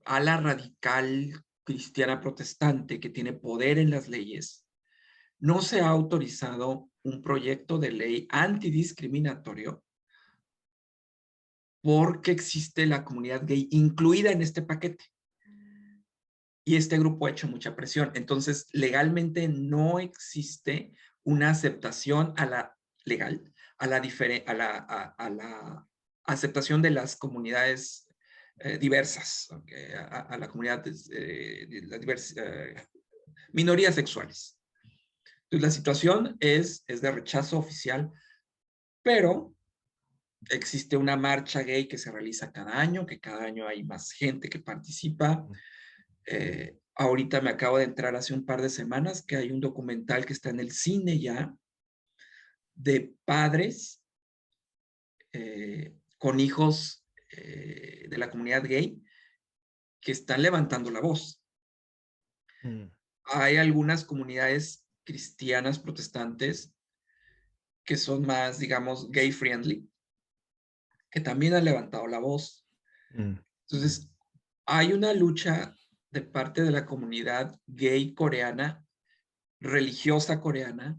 ala radical cristiana protestante que tiene poder en las leyes, no se ha autorizado un proyecto de ley antidiscriminatorio porque existe la comunidad gay incluida en este paquete. Y este grupo ha hecho mucha presión. Entonces, legalmente no existe una aceptación a la legal, a la aceptación de las comunidades diversas, okay, a la comunidad de las minorías sexuales. Entonces, la situación es de rechazo oficial, pero existe una marcha gay que se realiza cada año, que cada año hay más gente que participa. Ahorita me acabo de entrar hace un par de semanas que hay un documental que está en el cine ya de padres con hijos de la comunidad gay que están levantando la voz. Hay algunas comunidades cristianas protestantes que son más, digamos, gay friendly, que también han levantado la voz. Entonces, hay una lucha de parte de la comunidad gay coreana, religiosa coreana,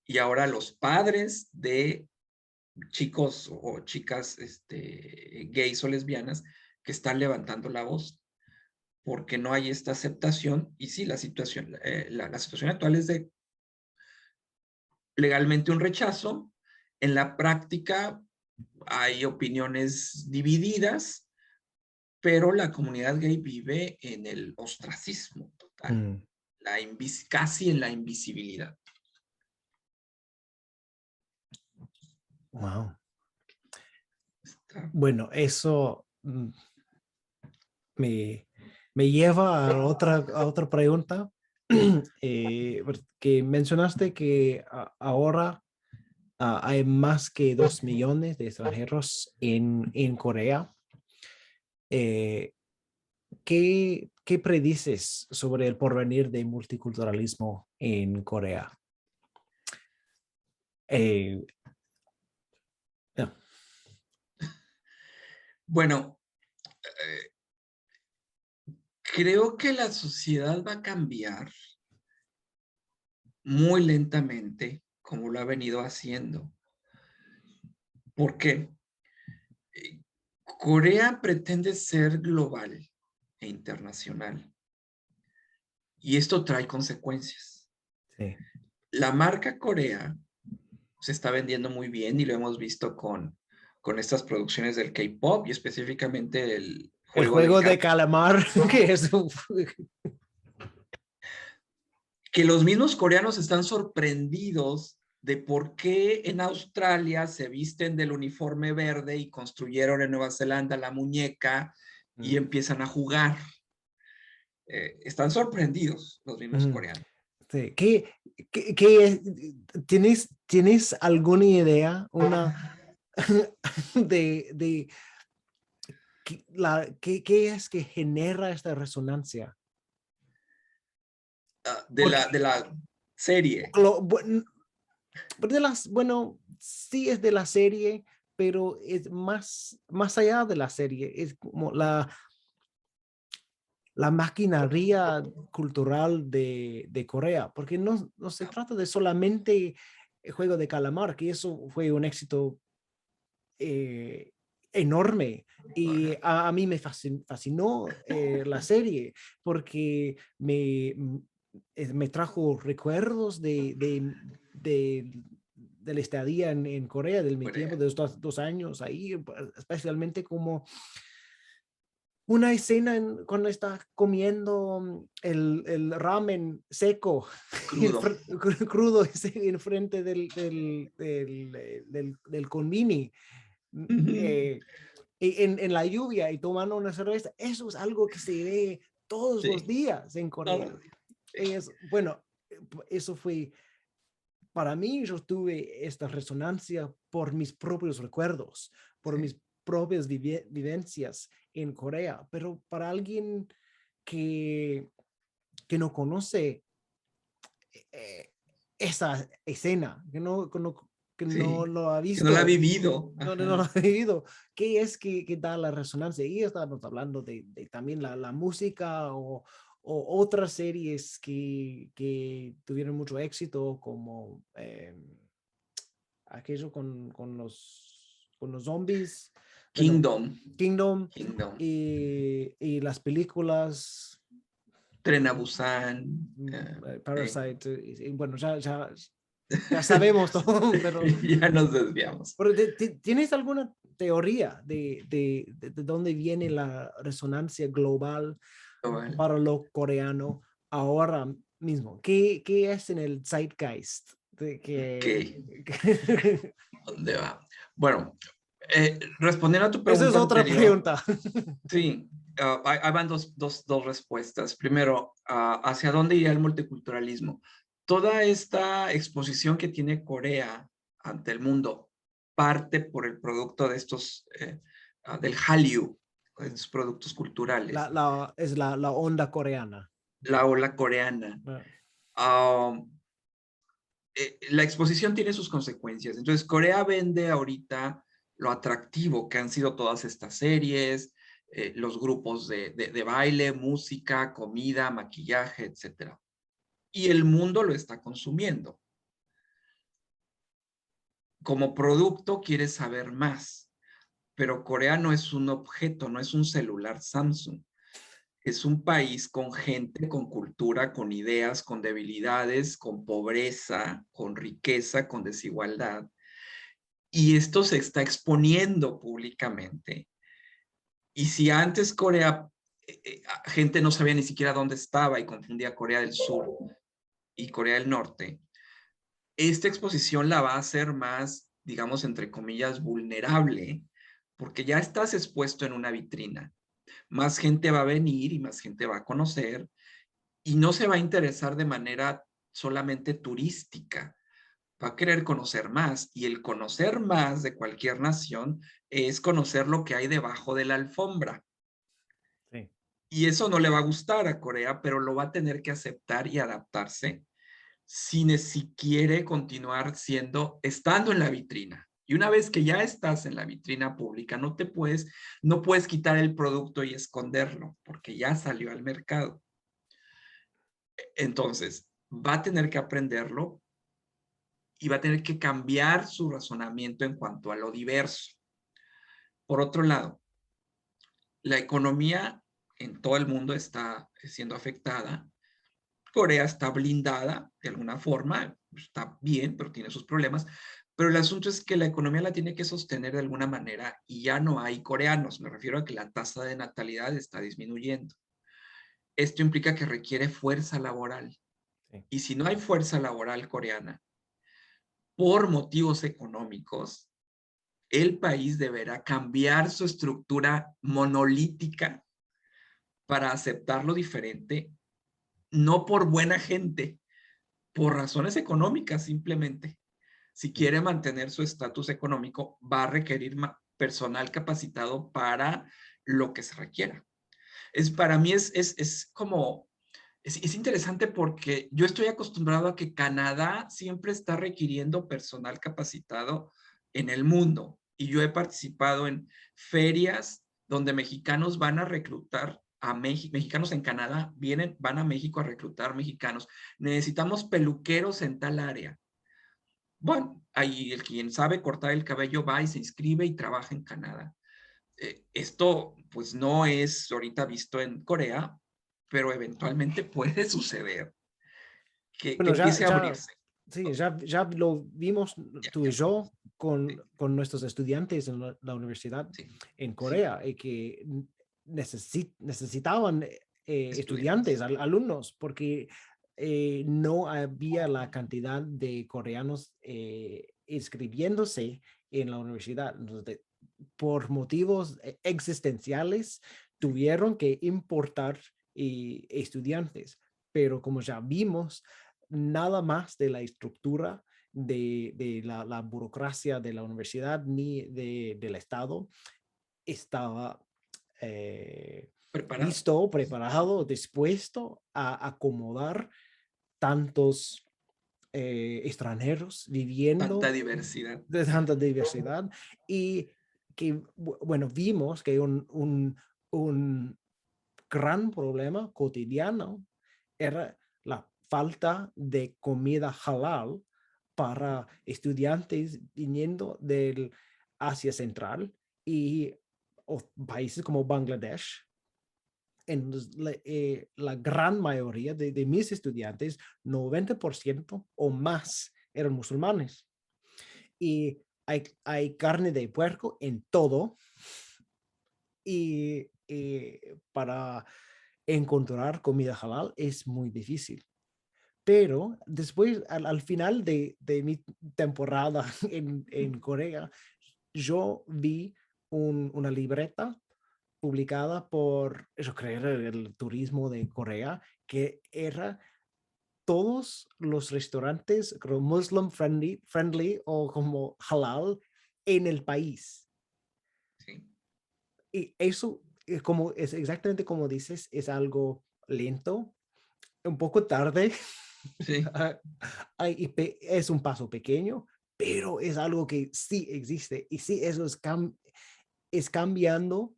y ahora los padres de chicos o chicas gays o lesbianas que están levantando la voz porque no hay esta aceptación. Y sí, la situación actual es de legalmente un rechazo. En la práctica hay opiniones divididas, pero la comunidad gay vive en el ostracismo total, casi en la invisibilidad. Wow. Bueno, eso me lleva a otra pregunta. Que mencionaste que ahora hay más que 2 millones de extranjeros en Corea. ¿Qué predices sobre el porvenir de multiculturalismo en Corea? No. Bueno, creo que la sociedad va a cambiar muy lentamente, como lo ha venido haciendo. ¿Por qué? Corea pretende ser global e internacional. Y esto trae consecuencias. Sí. La marca Corea se está vendiendo muy bien y lo hemos visto con estas producciones del K-pop y específicamente el juego de de calamar, que es que los mismos coreanos están sorprendidos de por qué en Australia se visten del uniforme verde y construyeron en Nueva Zelanda la muñeca y empiezan a jugar. Están sorprendidos los mismos coreanos. Sí. ¿Tienes alguna idea de qué es que genera esta resonancia? De la serie. Bueno, sí es de la serie, pero es más allá de la serie. Es como la maquinaria cultural de Corea, porque no se trata de solamente el Juego de Calamar, que eso fue un éxito enorme. Y a mí me fascinó la serie porque me trajo recuerdos de la estadía en Corea, de mi tiempo de 2 años ahí, especialmente como una escena cuando está comiendo el ramen seco, Crudo. crudo, enfrente del konbini, en la lluvia y tomando una cerveza. Eso es algo que se ve todos los días en Corea. Bueno, eso fue, para mí, yo tuve esta resonancia por mis propios recuerdos, por mis propias vivencias en Corea, pero para alguien que no conoce esa escena, que no lo ha Que no la ha visto, vivido. no lo ha vivido, ¿qué es que da la resonancia? Y estábamos hablando de también la música o otras series que tuvieron mucho éxito, como aquello con los zombies, bueno, Kingdom. Kingdom, y las películas, Tren a Busan. Parasite, y bueno, ya sabemos todo, pero Ya nos desviamos. ¿tienes alguna teoría de dónde viene la resonancia global para lo coreano ahora mismo? ¿Qué es en el zeitgeist? ¿Dónde va? Bueno, respondiendo a tu Esa es pregunta otra anterior, pregunta. sí, ahí van dos respuestas. Primero, ¿hacia dónde iría el multiculturalismo? Toda esta exposición que tiene Corea ante el mundo parte por el producto de estos, del Hallyu, estos productos culturales, Es la onda coreana. la ola coreana. Ah, La exposición tiene sus consecuencias. Entonces, Corea vende ahorita lo atractivo que han sido todas estas series, los grupos de baile, música, comida, maquillaje, etcétera. Y el mundo lo está consumiendo. Como producto quieres saber más, pero Corea no es un objeto, no es un celular Samsung. Es un país con gente, con cultura, con ideas, con debilidades, con pobreza, con riqueza, con desigualdad. Y esto se está exponiendo públicamente. Y si antes Corea, gente no sabía ni siquiera dónde estaba y confundía Corea del Sur y Corea del Norte, esta exposición la va a hacer más, digamos, entre comillas, vulnerable, porque ya estás expuesto en una vitrina. Más gente va a venir y más gente va a conocer y no se va a interesar de manera solamente turística, va a querer conocer más y el conocer más de cualquier nación es conocer lo que hay debajo de la alfombra. sí. Y eso no le va a gustar a Corea, pero lo va a tener que aceptar y adaptarse si quiere continuar estando en la vitrina. Y una vez que ya estás en la vitrina pública, no puedes quitar el producto y esconderlo, porque ya salió al mercado. Entonces, va a tener que aprenderlo y va a tener que cambiar su razonamiento en cuanto a lo diverso. Por otro lado, la economía en todo el mundo está siendo afectada. Corea está blindada de alguna forma, está bien, pero tiene sus problemas. Pero el asunto es que la economía la tiene que sostener de alguna manera y ya no hay coreanos. Me refiero a que la tasa de natalidad está disminuyendo. Esto implica que requiere fuerza laboral. Y si no hay fuerza laboral coreana por motivos económicos, el país deberá cambiar su estructura monolítica para aceptar lo diferente, no por buena gente, por razones económicas simplemente. Si quiere mantener su estatus económico, va a requerir personal capacitado para lo que se requiera. Para mí es como, es interesante porque yo estoy acostumbrado a que Canadá siempre está requiriendo personal capacitado en el mundo. Y yo he participado en ferias donde mexicanos van a reclutar a mexicanos en Canadá, van a México a reclutar mexicanos. Necesitamos peluqueros en tal área. Bueno, ahí el quien sabe cortar el cabello va y se inscribe y trabaja en Canadá. Esto pues no es ahorita visto en Corea, pero eventualmente puede suceder que Bueno, empiece a abrirse. sí, ya lo vimos tú y Ya fue. yo Sí, con nuestros estudiantes en la universidad sí, en sí. Corea, y que necesitaban estudiantes, Estudiantes. alumnos, porque no había la cantidad de coreanos inscribiéndose en la universidad. Entonces, por motivos existenciales, Sí. tuvieron que importar estudiantes, pero como ya vimos, nada más de la estructura de la burocracia de la universidad ni del Estado estaba Preparado. listo, preparado, dispuesto a acomodar tantos extranjeros Tanta viviendo diversidad. de tanta diversidad, y que, bueno, vimos que un gran problema cotidiano era la falta de comida halal para estudiantes viniendo del Asia Central y países como Bangladesh. La gran mayoría de mis estudiantes, 90% o más, eran musulmanes. Y hay carne de puerco en todo, y para encontrar comida halal es muy difícil. Pero después, al final de mi temporada en Corea, yo vi una libreta publicada por, yo creo, el turismo de Corea, que era todos los restaurantes como Muslim friendly o como halal en el país. Sí, Y eso es exactamente como dices, es algo lento, un poco tarde. sí. Es un paso pequeño, pero es algo que sí existe, y sí, eso es cambiando,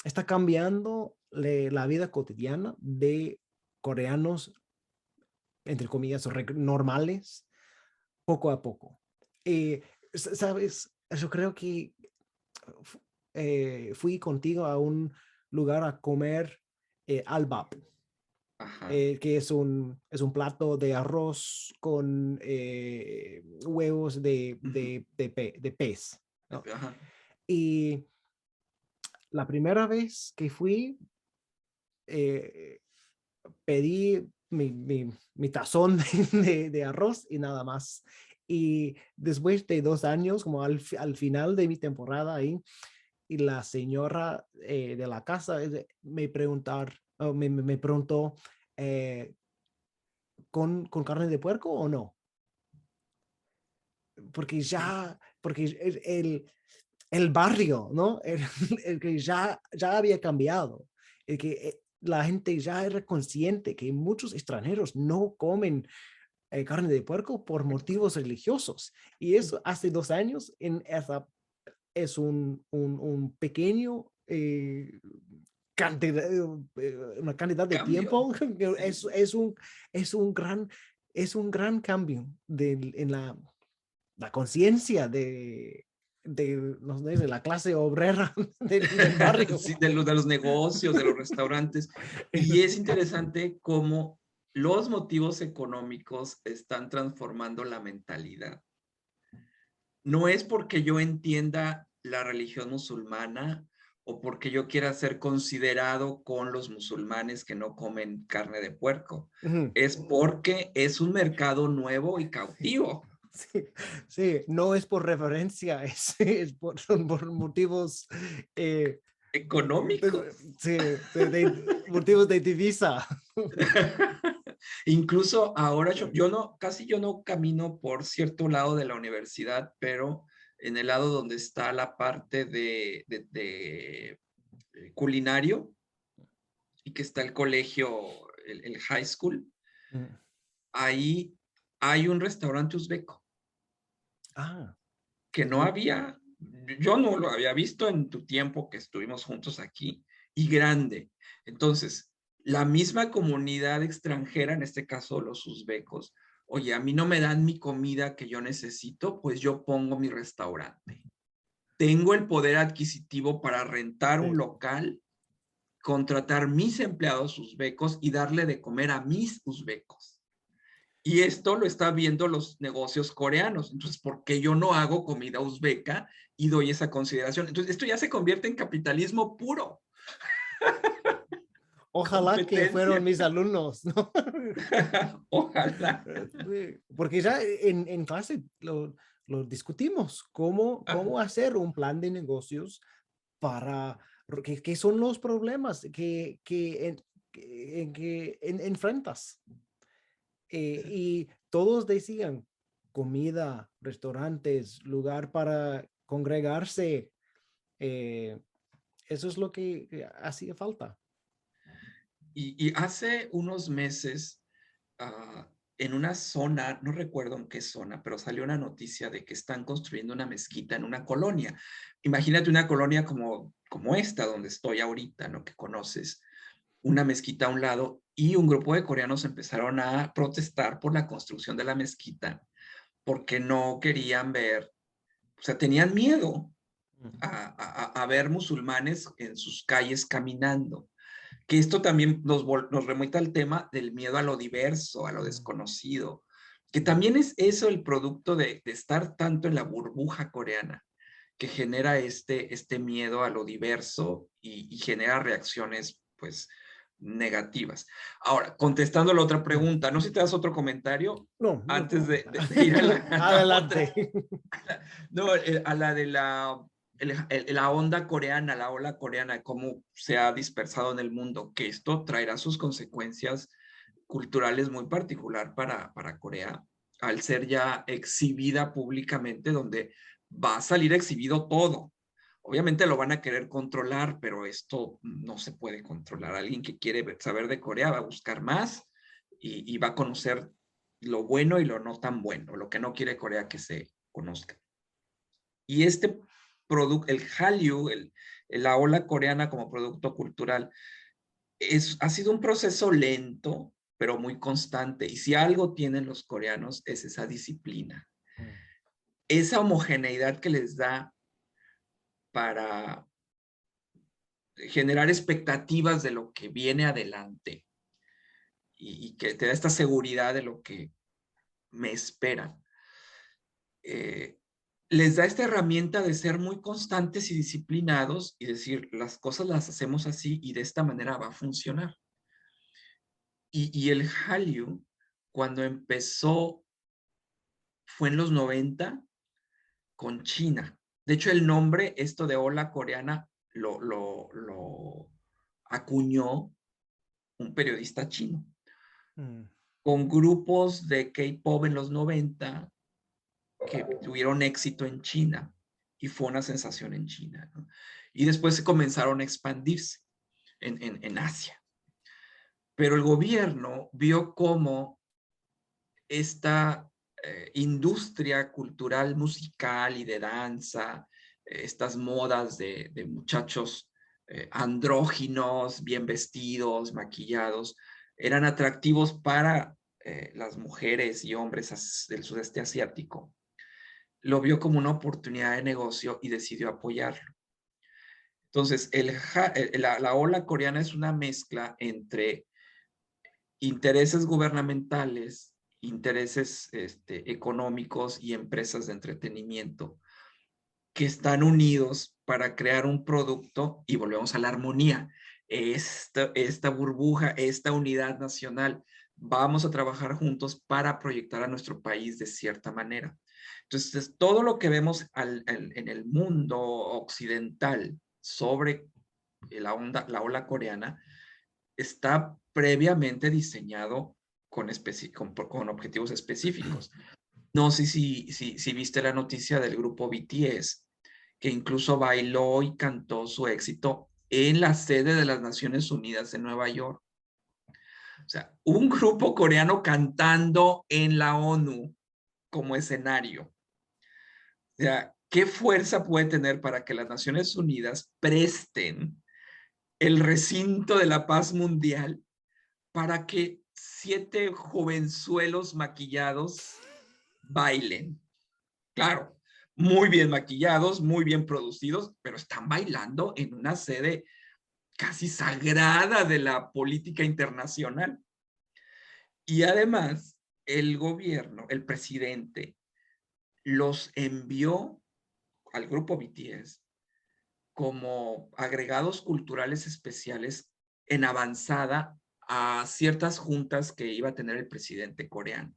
está cambiando la vida cotidiana de coreanos, entre comillas, normales, poco a poco. Eh, Sabes, yo creo que fui contigo a un lugar a comer albap, Ajá. que es un plato de arroz con huevos Ujú. de pez, ¿no? Ajá. Y la primera vez que fui, eh, pedí mi tazón de arroz y nada más. Y después de 2 años, como al final de mi temporada ahí, y la señora de la casa me preguntó, eh, con carne de puerco o no? Sí. Porque el barrio, ¿no? El que ya había cambiado, el que la gente ya era consciente que muchos extranjeros no comen carne de puerco por motivos religiosos. Y eso hace 2 años es un pequeño una cantidad de Cambio. tiempo. Sí. Es un gran, es un gran cambio en la conciencia no sé, de la clase obrera del barrio. Sí, de los negocios, de los restaurantes. Y es interesante cómo los motivos económicos están transformando la mentalidad. No es porque yo entienda la religión musulmana o porque yo quiera ser considerado con los musulmanes que no comen carne de puerco. Ujú. Es porque es un mercado nuevo y cautivo. Sí, sí, no es por referencia, son por motivos, eh, Económicos. sí, motivos de divisa. Incluso ahora yo no, casi yo no camino por cierto lado de la universidad, pero en el lado donde está la parte de culinario y que está el colegio, el high school, Mm. ahí hay un restaurante uzbeco Ah, que no no. había, yo no lo había visto en tu tiempo que estuvimos juntos aquí, y grande. Entonces, la misma comunidad extranjera, en este caso los uzbecos, oye, a mí no me dan mi comida que yo necesito, pues yo pongo mi restaurante. Tengo el poder adquisitivo para rentar Sí. un local, contratar mis empleados uzbecos y darle de comer a mis uzbecos. Y esto lo están viendo los negocios coreanos. Entonces, ¿por qué yo no hago comida uzbeca y doy esa consideración? Entonces, esto ya se convierte en capitalismo puro. Ojalá que fueron Competencia. mis alumnos, ¿no? Ojalá. Sí, porque ya en clase lo discutimos, cómo hacer un plan de negocios para, qué son los problemas que enfrentas. Y todos decían comida, restaurantes, lugar para congregarse. eh, Eso es lo que hacía falta. Y hace unos meses, en una zona, no recuerdo en qué zona, pero salió una noticia de que están construyendo una mezquita en una colonia. Imagínate una colonia como esta, donde estoy ahorita, ¿no? Que conoces, una mezquita a un lado, y un grupo de coreanos empezaron a protestar por la construcción de la mezquita, porque no querían ver, o sea, tenían miedo a ver musulmanes en sus calles caminando. Que esto también nos remonta al tema del miedo a lo diverso, a lo desconocido, que también es eso el producto de estar tanto en la burbuja coreana, que genera este miedo a lo diverso y genera reacciones, pues, negativas. Ahora, contestando a la otra pregunta, no sé si te das otro comentario No, no. antes de ir a la otra. Adelante. No, a la de la onda coreana, la ola coreana, cómo se ha dispersado en el mundo, que esto traerá sus consecuencias culturales muy particular para Corea, al ser ya exhibida públicamente, donde va a salir exhibido todo. Obviamente lo van a querer controlar, pero esto no se puede controlar. Alguien que quiere saber de Corea va a buscar más y va a conocer lo bueno y lo no tan bueno, lo que no quiere Corea que se conozca. Y este producto, el Hallyu, la ola coreana como producto cultural, ha sido un proceso lento, pero muy constante. Y si algo tienen los coreanos es esa disciplina, esa homogeneidad que les da para generar expectativas de lo que viene adelante y que te da esta seguridad de lo que me espera. Les da esta herramienta de ser muy constantes y disciplinados y decir, las cosas las hacemos así y de esta manera va a funcionar. Y el Hallyu, cuando empezó, fue en los 90 con China. De hecho, el nombre, esto de ola coreana, lo acuñó un periodista chino, con grupos de K-pop en los 90 que tuvieron éxito en China y fue una sensación en China, ¿no? Y después se comenzaron a expandirse en Asia. Pero el gobierno vio cómo esta industria cultural, musical y de danza, estas modas de muchachos andróginos, bien vestidos, maquillados, eran atractivos para las mujeres y hombres del sudeste asiático. Lo vio como una oportunidad de negocio y decidió apoyarlo. Entonces, la ola coreana es una mezcla entre intereses gubernamentales, intereses económicos y empresas de entretenimiento que están unidos para crear un producto y volvemos a la armonía. Esta burbuja, esta unidad nacional, vamos a trabajar juntos para proyectar a nuestro país de cierta manera. Entonces, todo lo que vemos en el mundo occidental sobre la ola coreana está previamente diseñado con objetivos específicos. No sé si viste la noticia del grupo BTS, que incluso bailó y cantó su éxito en la sede de las Naciones Unidas en Nueva York. O sea, un grupo coreano cantando en la ONU como escenario. O sea, ¿qué fuerza puede tener para que las Naciones Unidas presten el recinto de la paz mundial para que 7 jovenzuelos maquillados bailen? Claro, muy bien maquillados, muy bien producidos, pero están bailando en una sede casi sagrada de la política internacional. Y además, el gobierno, el presidente, los envió al grupo BTS como agregados culturales especiales en avanzada a ciertas juntas que iba a tener el presidente coreano.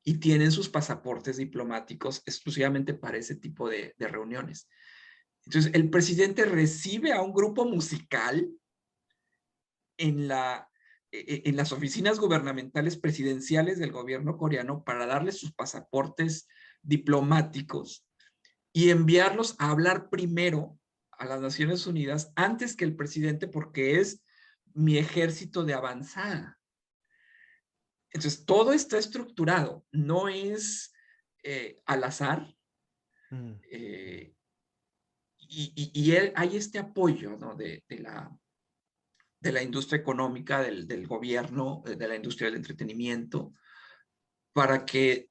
Y tienen sus pasaportes diplomáticos exclusivamente para ese tipo de reuniones. Entonces, el presidente recibe a un grupo musical en, en las oficinas gubernamentales presidenciales del gobierno coreano para darles sus pasaportes diplomáticos y enviarlos a hablar primero a las Naciones Unidas antes que el presidente, porque es mi ejército de avanzada. Entonces, todo está estructurado, no es al azar. Eh, hay este apoyo, ¿no? de la industria económica, del gobierno, de la industria del entretenimiento, para que,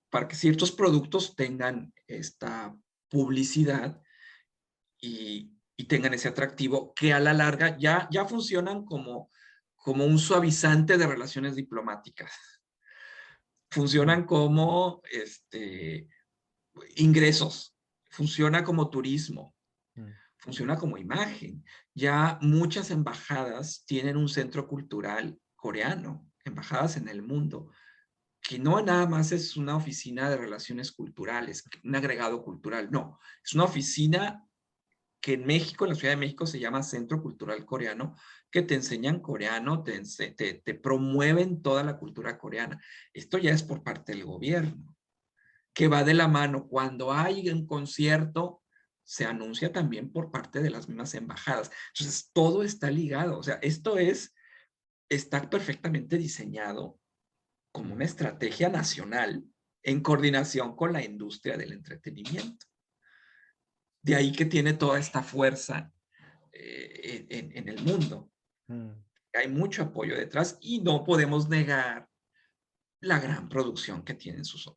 para que ciertos productos tengan esta publicidad y tengan ese atractivo que a la larga ya funcionan como un suavizante de relaciones diplomáticas. Funcionan como ingresos, funciona como turismo, funciona como imagen. Ya muchas embajadas tienen un centro cultural coreano, embajadas en el mundo, que no nada más es una oficina de relaciones culturales, un agregado cultural, no, es una oficina que en México, en la Ciudad de México, se llama Centro Cultural Coreano, que te enseñan coreano, te promueven toda la cultura coreana. Esto ya es por parte del gobierno, que va de la mano. Cuando hay un concierto, se anuncia también por parte de las mismas embajadas. Entonces, todo está ligado. O sea, está perfectamente diseñado como una estrategia nacional en coordinación con la industria del entretenimiento. De ahí que tiene toda esta fuerza en el mundo. Hay mucho apoyo detrás y no podemos negar la gran producción que tienen sus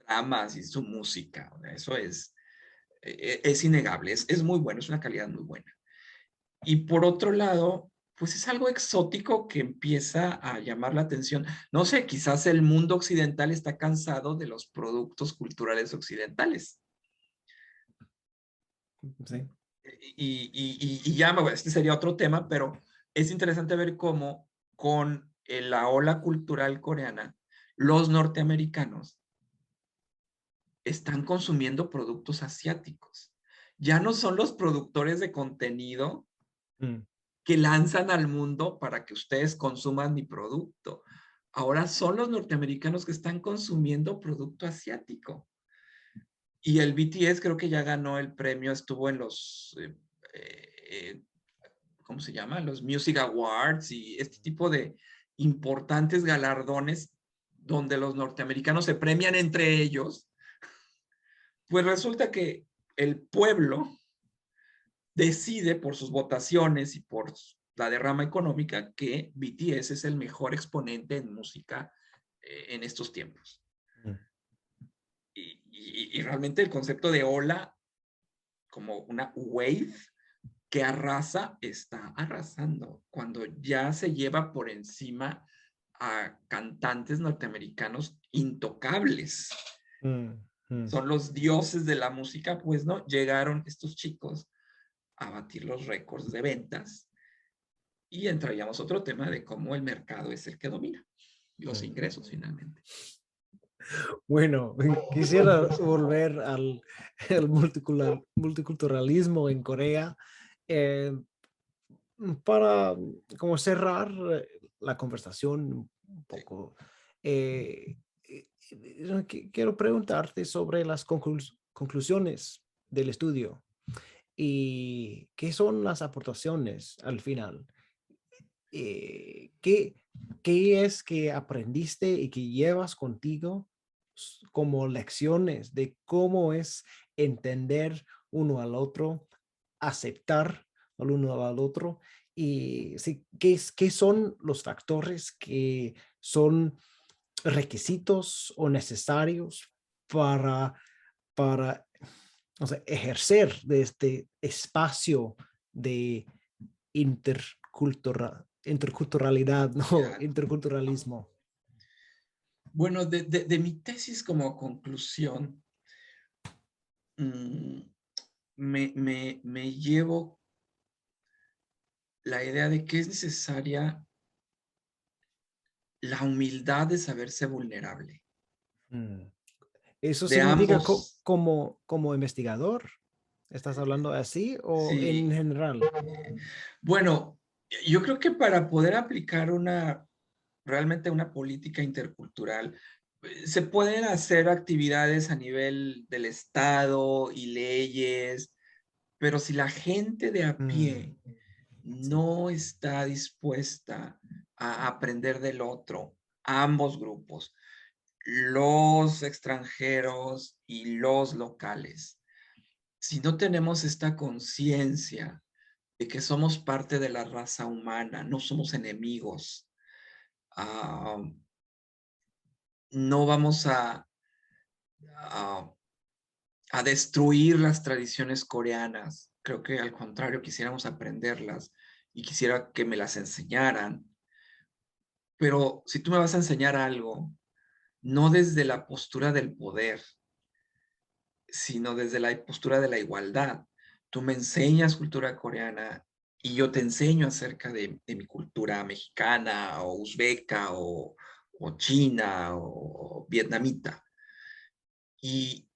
dramas y su música. Eso es innegable, es muy bueno, es una calidad muy buena. Y por otro lado, pues es algo exótico que empieza a llamar la atención. No sé, quizás el mundo occidental está cansado de los productos culturales occidentales. Sí. Y ya, este sería otro tema, pero es interesante ver cómo con la ola cultural coreana, los norteamericanos están consumiendo productos asiáticos. Ya no son los productores de contenido que lanzan al mundo para que ustedes consuman mi producto. Ahora son los norteamericanos que están consumiendo producto asiático. Y el BTS creo que ya ganó el premio, estuvo en los, ¿cómo se llama? Los Music Awards y este tipo de importantes galardones donde los norteamericanos se premian entre ellos. Pues resulta que el pueblo decide por sus votaciones y por la derrama económica que BTS es el mejor exponente en música en estos tiempos. Y realmente el concepto de ola como una wave que arrasa, está arrasando cuando ya se lleva por encima a cantantes norteamericanos intocables. son los dioses de la música, pues no, llegaron estos chicos a batir los récords de ventas y entraríamos a otro tema de cómo el mercado es el que domina los ingresos finalmente. Bueno, quisiera volver al multiculturalismo en Corea eh, para como cerrar la conversación un poco. eh, Quiero preguntarte sobre las conclusiones del estudio y qué son las aportaciones al final. ¿Qué, qué es que aprendiste y que llevas contigo como lecciones de cómo es entender uno al otro, aceptar al uno al otro? Y sí, qué son los factores que son requisitos o necesarios para, para o sea, ejercer de este espacio de interculturalidad, no, Ya. interculturalismo. Bueno, de mi tesis como conclusión, me llevo la idea de que es necesaria la humildad de saberse vulnerable, Mm. ¿Eso de significa ambos. como investigador? ¿Estás hablando así o en Sí, general? bueno, yo creo que para poder aplicar realmente una política intercultural, se pueden hacer actividades a nivel del Estado y leyes, pero si la gente de a Mm, pie no está dispuesta a aprender del otro, ambos grupos, los extranjeros y los locales, si no tenemos esta conciencia de que somos parte de la raza humana, no somos enemigos, ah, no vamos a, a destruir las tradiciones coreanas. Creo que al contrario, quisiéramos aprenderlas y quisiera que me las enseñaran. Pero si tú me vas a enseñar algo, no desde la postura del poder, sino desde la postura de la igualdad. Tú me enseñas cultura coreana y yo te enseño acerca de mi cultura mexicana o uzbeca o china o vietnamita. Y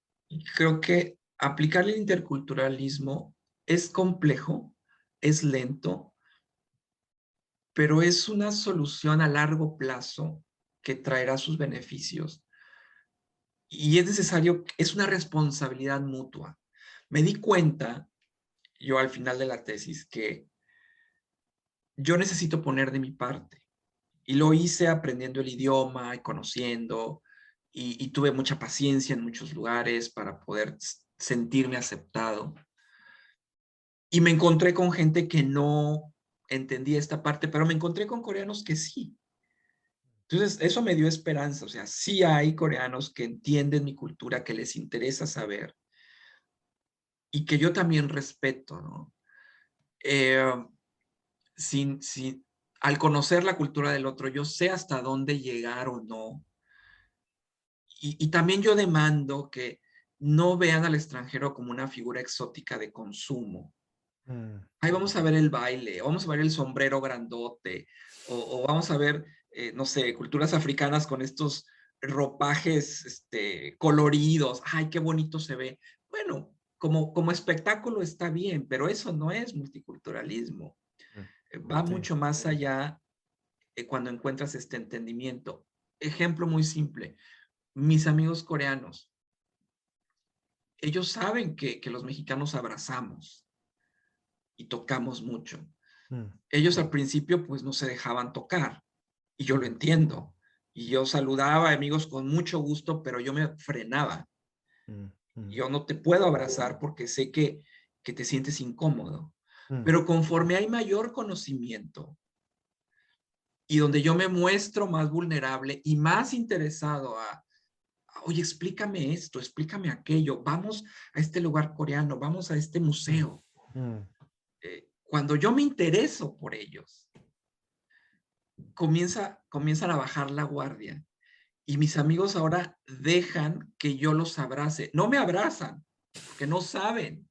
creo que aplicar el interculturalismo es complejo, es lento, pero es una solución a largo plazo que traerá sus beneficios. Y es necesario, es una responsabilidad mutua. Me di cuenta, yo al final de la tesis, que yo necesito poner de mi parte. Y lo hice aprendiendo el idioma y conociendo, y tuve mucha paciencia en muchos lugares para poder sentirme aceptado. Y me encontré con gente que no entendía esta parte, pero me encontré con coreanos que sí. Entonces, eso me dio esperanza. O sea, sí hay coreanos que entienden mi cultura, que les interesa saber y que yo también respeto, ¿no? Eh, sin, al conocer la cultura del otro, yo sé hasta dónde llegar o no. Y también yo demando que no vean al extranjero como una figura exótica de consumo. mm, Ahí vamos a ver el baile, o vamos a ver el sombrero grandote, o vamos a ver, no sé, culturas africanas con estos ropajes coloridos. ¡Ay, qué bonito se ve! Bueno, como espectáculo está bien, pero eso no es multiculturalismo. mm, Va sí. mucho más allá cuando encuentras este entendimiento. Ejemplo muy simple. Mis amigos coreanos, ellos saben que los mexicanos abrazamos y tocamos mucho. Mm, Ellos al principio pues no se dejaban tocar y yo lo mm, entiendo. Y yo saludaba a amigos con mucho gusto, pero yo me frenaba. mm, mm, Yo no te puedo abrazar porque sé que te sientes incómodo. mm, Pero conforme hay mayor conocimiento y donde yo me muestro más vulnerable y más interesado oye, explícame esto, explícame aquello, vamos a este lugar coreano, vamos a este mm, museo. mm, Cuando yo me intereso por ellos, comienzan a bajar la guardia Y mis amigos ahora dejan que yo los abrace. No me abrazan, porque no saben.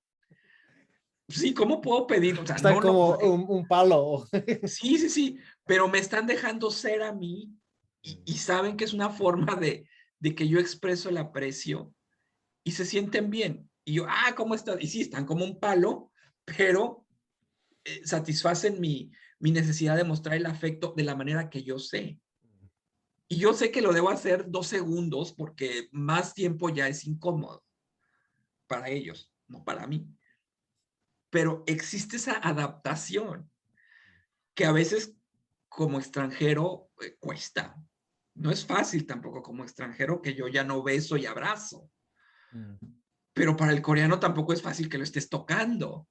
Sí, ¿cómo puedo pedir? O sea, Están no, como porque un palo. sí, sí, sí, pero me están dejando ser a mí y saben que es una forma de que yo expreso el aprecio y se sienten bien. Y yo, ¿cómo estás? Y sí, están como un palo, pero satisfacen mi necesidad de mostrar el afecto de la manera que yo sé. Y yo sé que lo debo hacer 2 segundos porque más tiempo ya es incómodo para ellos, no para mí. Pero existe esa adaptación que a veces como extranjero cuesta. No es fácil tampoco como extranjero que yo ya no beso y abrazo. Pero para el coreano tampoco es fácil que lo estés tocando.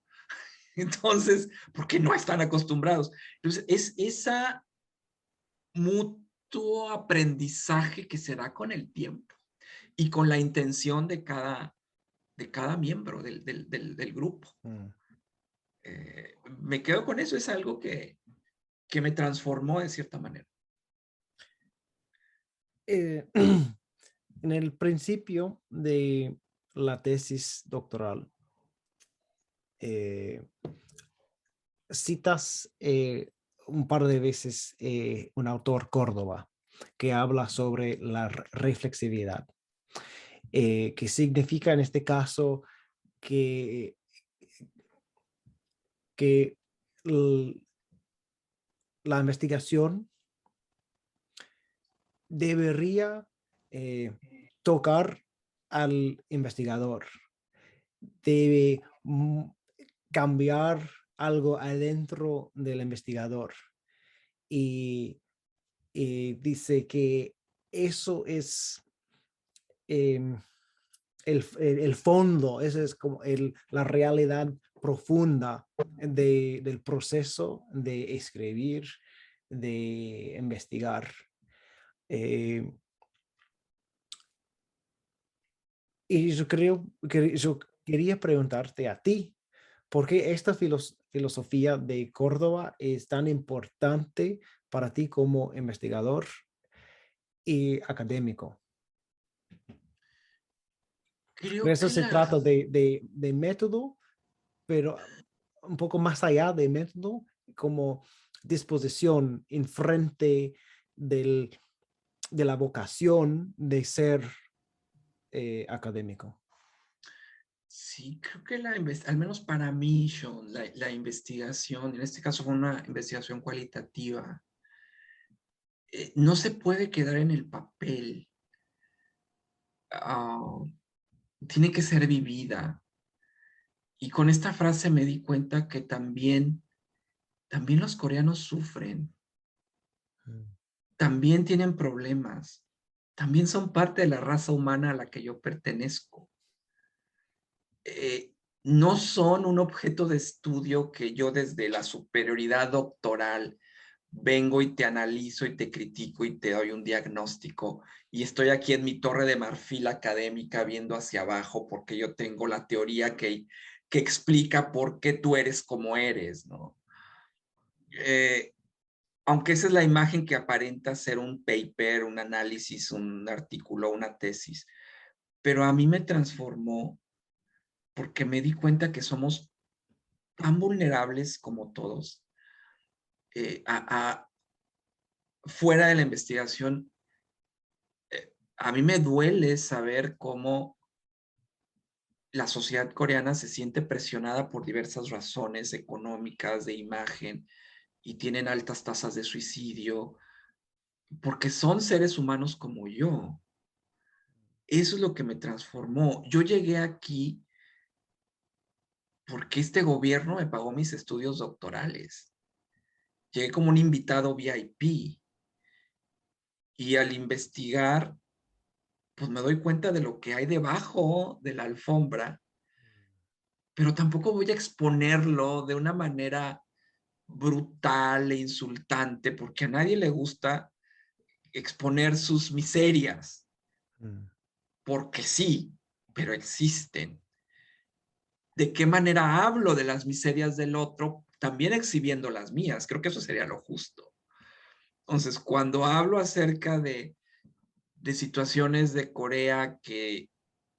Entonces, porque no están acostumbrados. Entonces, es esa mutuo aprendizaje que se da con el tiempo y con la intención de cada miembro del grupo. Me quedo con eso, es algo que me transformó de cierta manera. En el principio de la tesis doctoral, citas un par de veces un autor Córdoba que habla sobre la reflexividad, que significa en este caso que, que la investigación debería tocar al investigador, debe cambiar algo adentro del investigador y dice que eso es el fondo, esa es como la realidad profunda del proceso de escribir, de investigar. Y yo creo que yo quería preguntarte a ti, ¿por qué esta filosofía de Córdoba es tan importante para ti como investigador y académico? Por Creo eso que se la, trata de método, pero un poco más allá de método, como disposición enfrente del, de la vocación de ser académico. sí, creo que al menos para mí, Sean, la investigación, en este caso fue una investigación cualitativa, no se puede quedar en el papel. Ah, tiene que ser vivida. Y con esta frase me di cuenta que también los coreanos sufren, también tienen problemas, también son parte de la raza humana a la que yo pertenezco. No son un objeto de estudio que yo desde la superioridad doctoral vengo y te analizo y te critico y te doy un diagnóstico y estoy aquí en mi torre de marfil académica viendo hacia abajo porque yo tengo la teoría que explica por qué tú eres como eres, ¿no? Aunque esa es la imagen que aparenta ser un paper, un análisis, un artículo, una tesis, pero a mí me transformó porque me di cuenta que somos tan vulnerables como todos. Fuera de la investigación, a mí me duele saber cómo la sociedad coreana se siente presionada por diversas razones económicas, de imagen, y tienen altas tasas de suicidio, porque son seres humanos como yo. Eso es lo que me transformó. Yo llegué aquí porque este gobierno me pagó mis estudios doctorales. Llegué como un invitado VIP y al investigar, pues me doy cuenta de lo que hay debajo de la alfombra, pero tampoco voy a exponerlo de una manera brutal e insultante, porque a nadie le gusta exponer sus miserias, porque sí, pero existen. ¿De qué manera hablo de las miserias del otro? También exhibiendo las mías. Creo que eso sería lo justo. Entonces, cuando hablo acerca de de situaciones de Corea que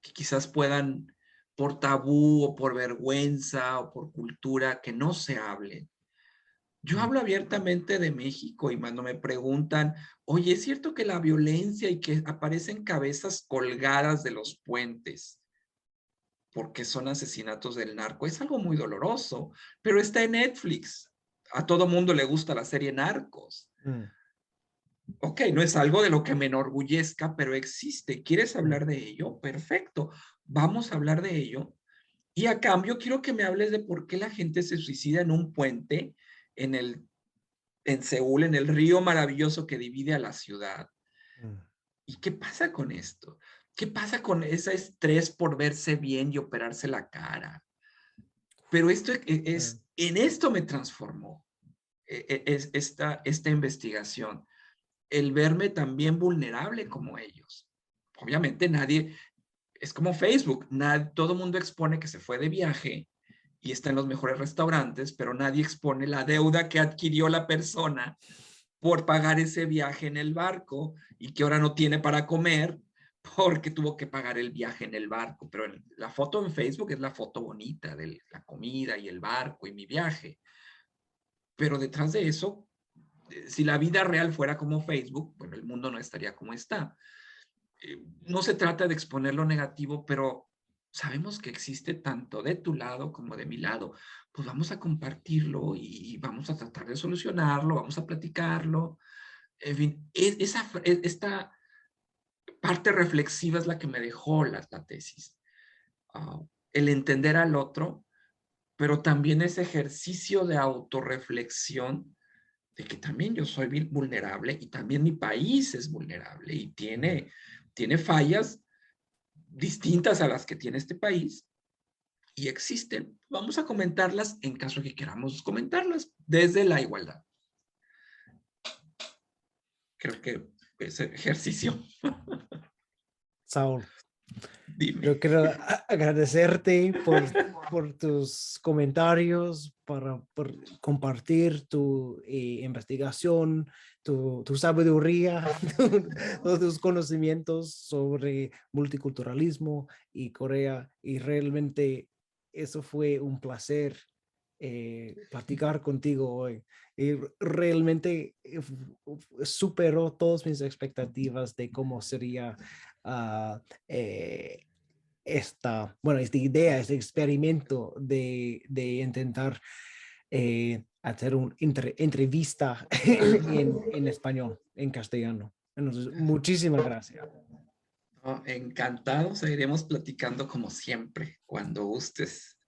quizás puedan, por tabú o por vergüenza o por cultura, que no se hable. Yo hablo abiertamente de México y cuando me preguntan, oye, ¿es cierto que la violencia y que aparecen cabezas colgadas de los puentes porque son asesinatos del narco? Es algo muy doloroso, pero está en Netflix. A todo mundo le gusta la serie Narcos. Mm. Ok, no es algo de lo que me enorgullezca, pero existe. ¿Quieres Mm. hablar de ello? Perfecto. Vamos a hablar de ello. Y a cambio, quiero que me hables de por qué la gente se suicida en un puente en en Seúl, en el río maravilloso que divide a la ciudad. Mm. ¿Y qué pasa con esto? ¿Qué pasa con ese estrés por verse bien y operarse la cara? Pero esto Mm. en esto me transformó esta investigación, el verme también vulnerable como ellos. Obviamente nadie, es como Facebook, todo el mundo expone que se fue de viaje y está en los mejores restaurantes, pero nadie expone la deuda que adquirió la persona por pagar ese viaje en el barco y que ahora no tiene para comer porque tuvo que pagar el viaje en el barco. Pero la foto en Facebook es la foto bonita de la comida y el barco y mi viaje. Pero detrás de eso, si la vida real fuera como Facebook, bueno, el mundo no estaría como está. No se trata de exponer lo negativo, pero sabemos que existe tanto de tu lado como de mi lado. Pues vamos a compartirlo y vamos a tratar de solucionarlo, vamos a platicarlo. En fin, esta parte reflexiva es la que me dejó la tesis. Uh, el entender al otro, pero también ese ejercicio de autorreflexión de que también yo soy vulnerable y también mi país es vulnerable y Mm. tiene fallas distintas a las que tiene este país y existen. Vamos a comentarlas en caso de que queramos comentarlas desde la igualdad. Creo que ese ejercicio. Saúl, Dime. yo quiero agradecerte por tus comentarios, por compartir tu investigación, tu sabiduría, todos tus conocimientos sobre multiculturalismo y Corea. Y realmente eso fue un placer platicar contigo hoy. Y realmente superó todas mis expectativas de cómo sería ah, eh, esta idea, este experimento de intentar hacer una entrevista en español, en castellano. Entonces, muchísimas gracias. Oh, encantado, seguiremos platicando como siempre, cuando gustes.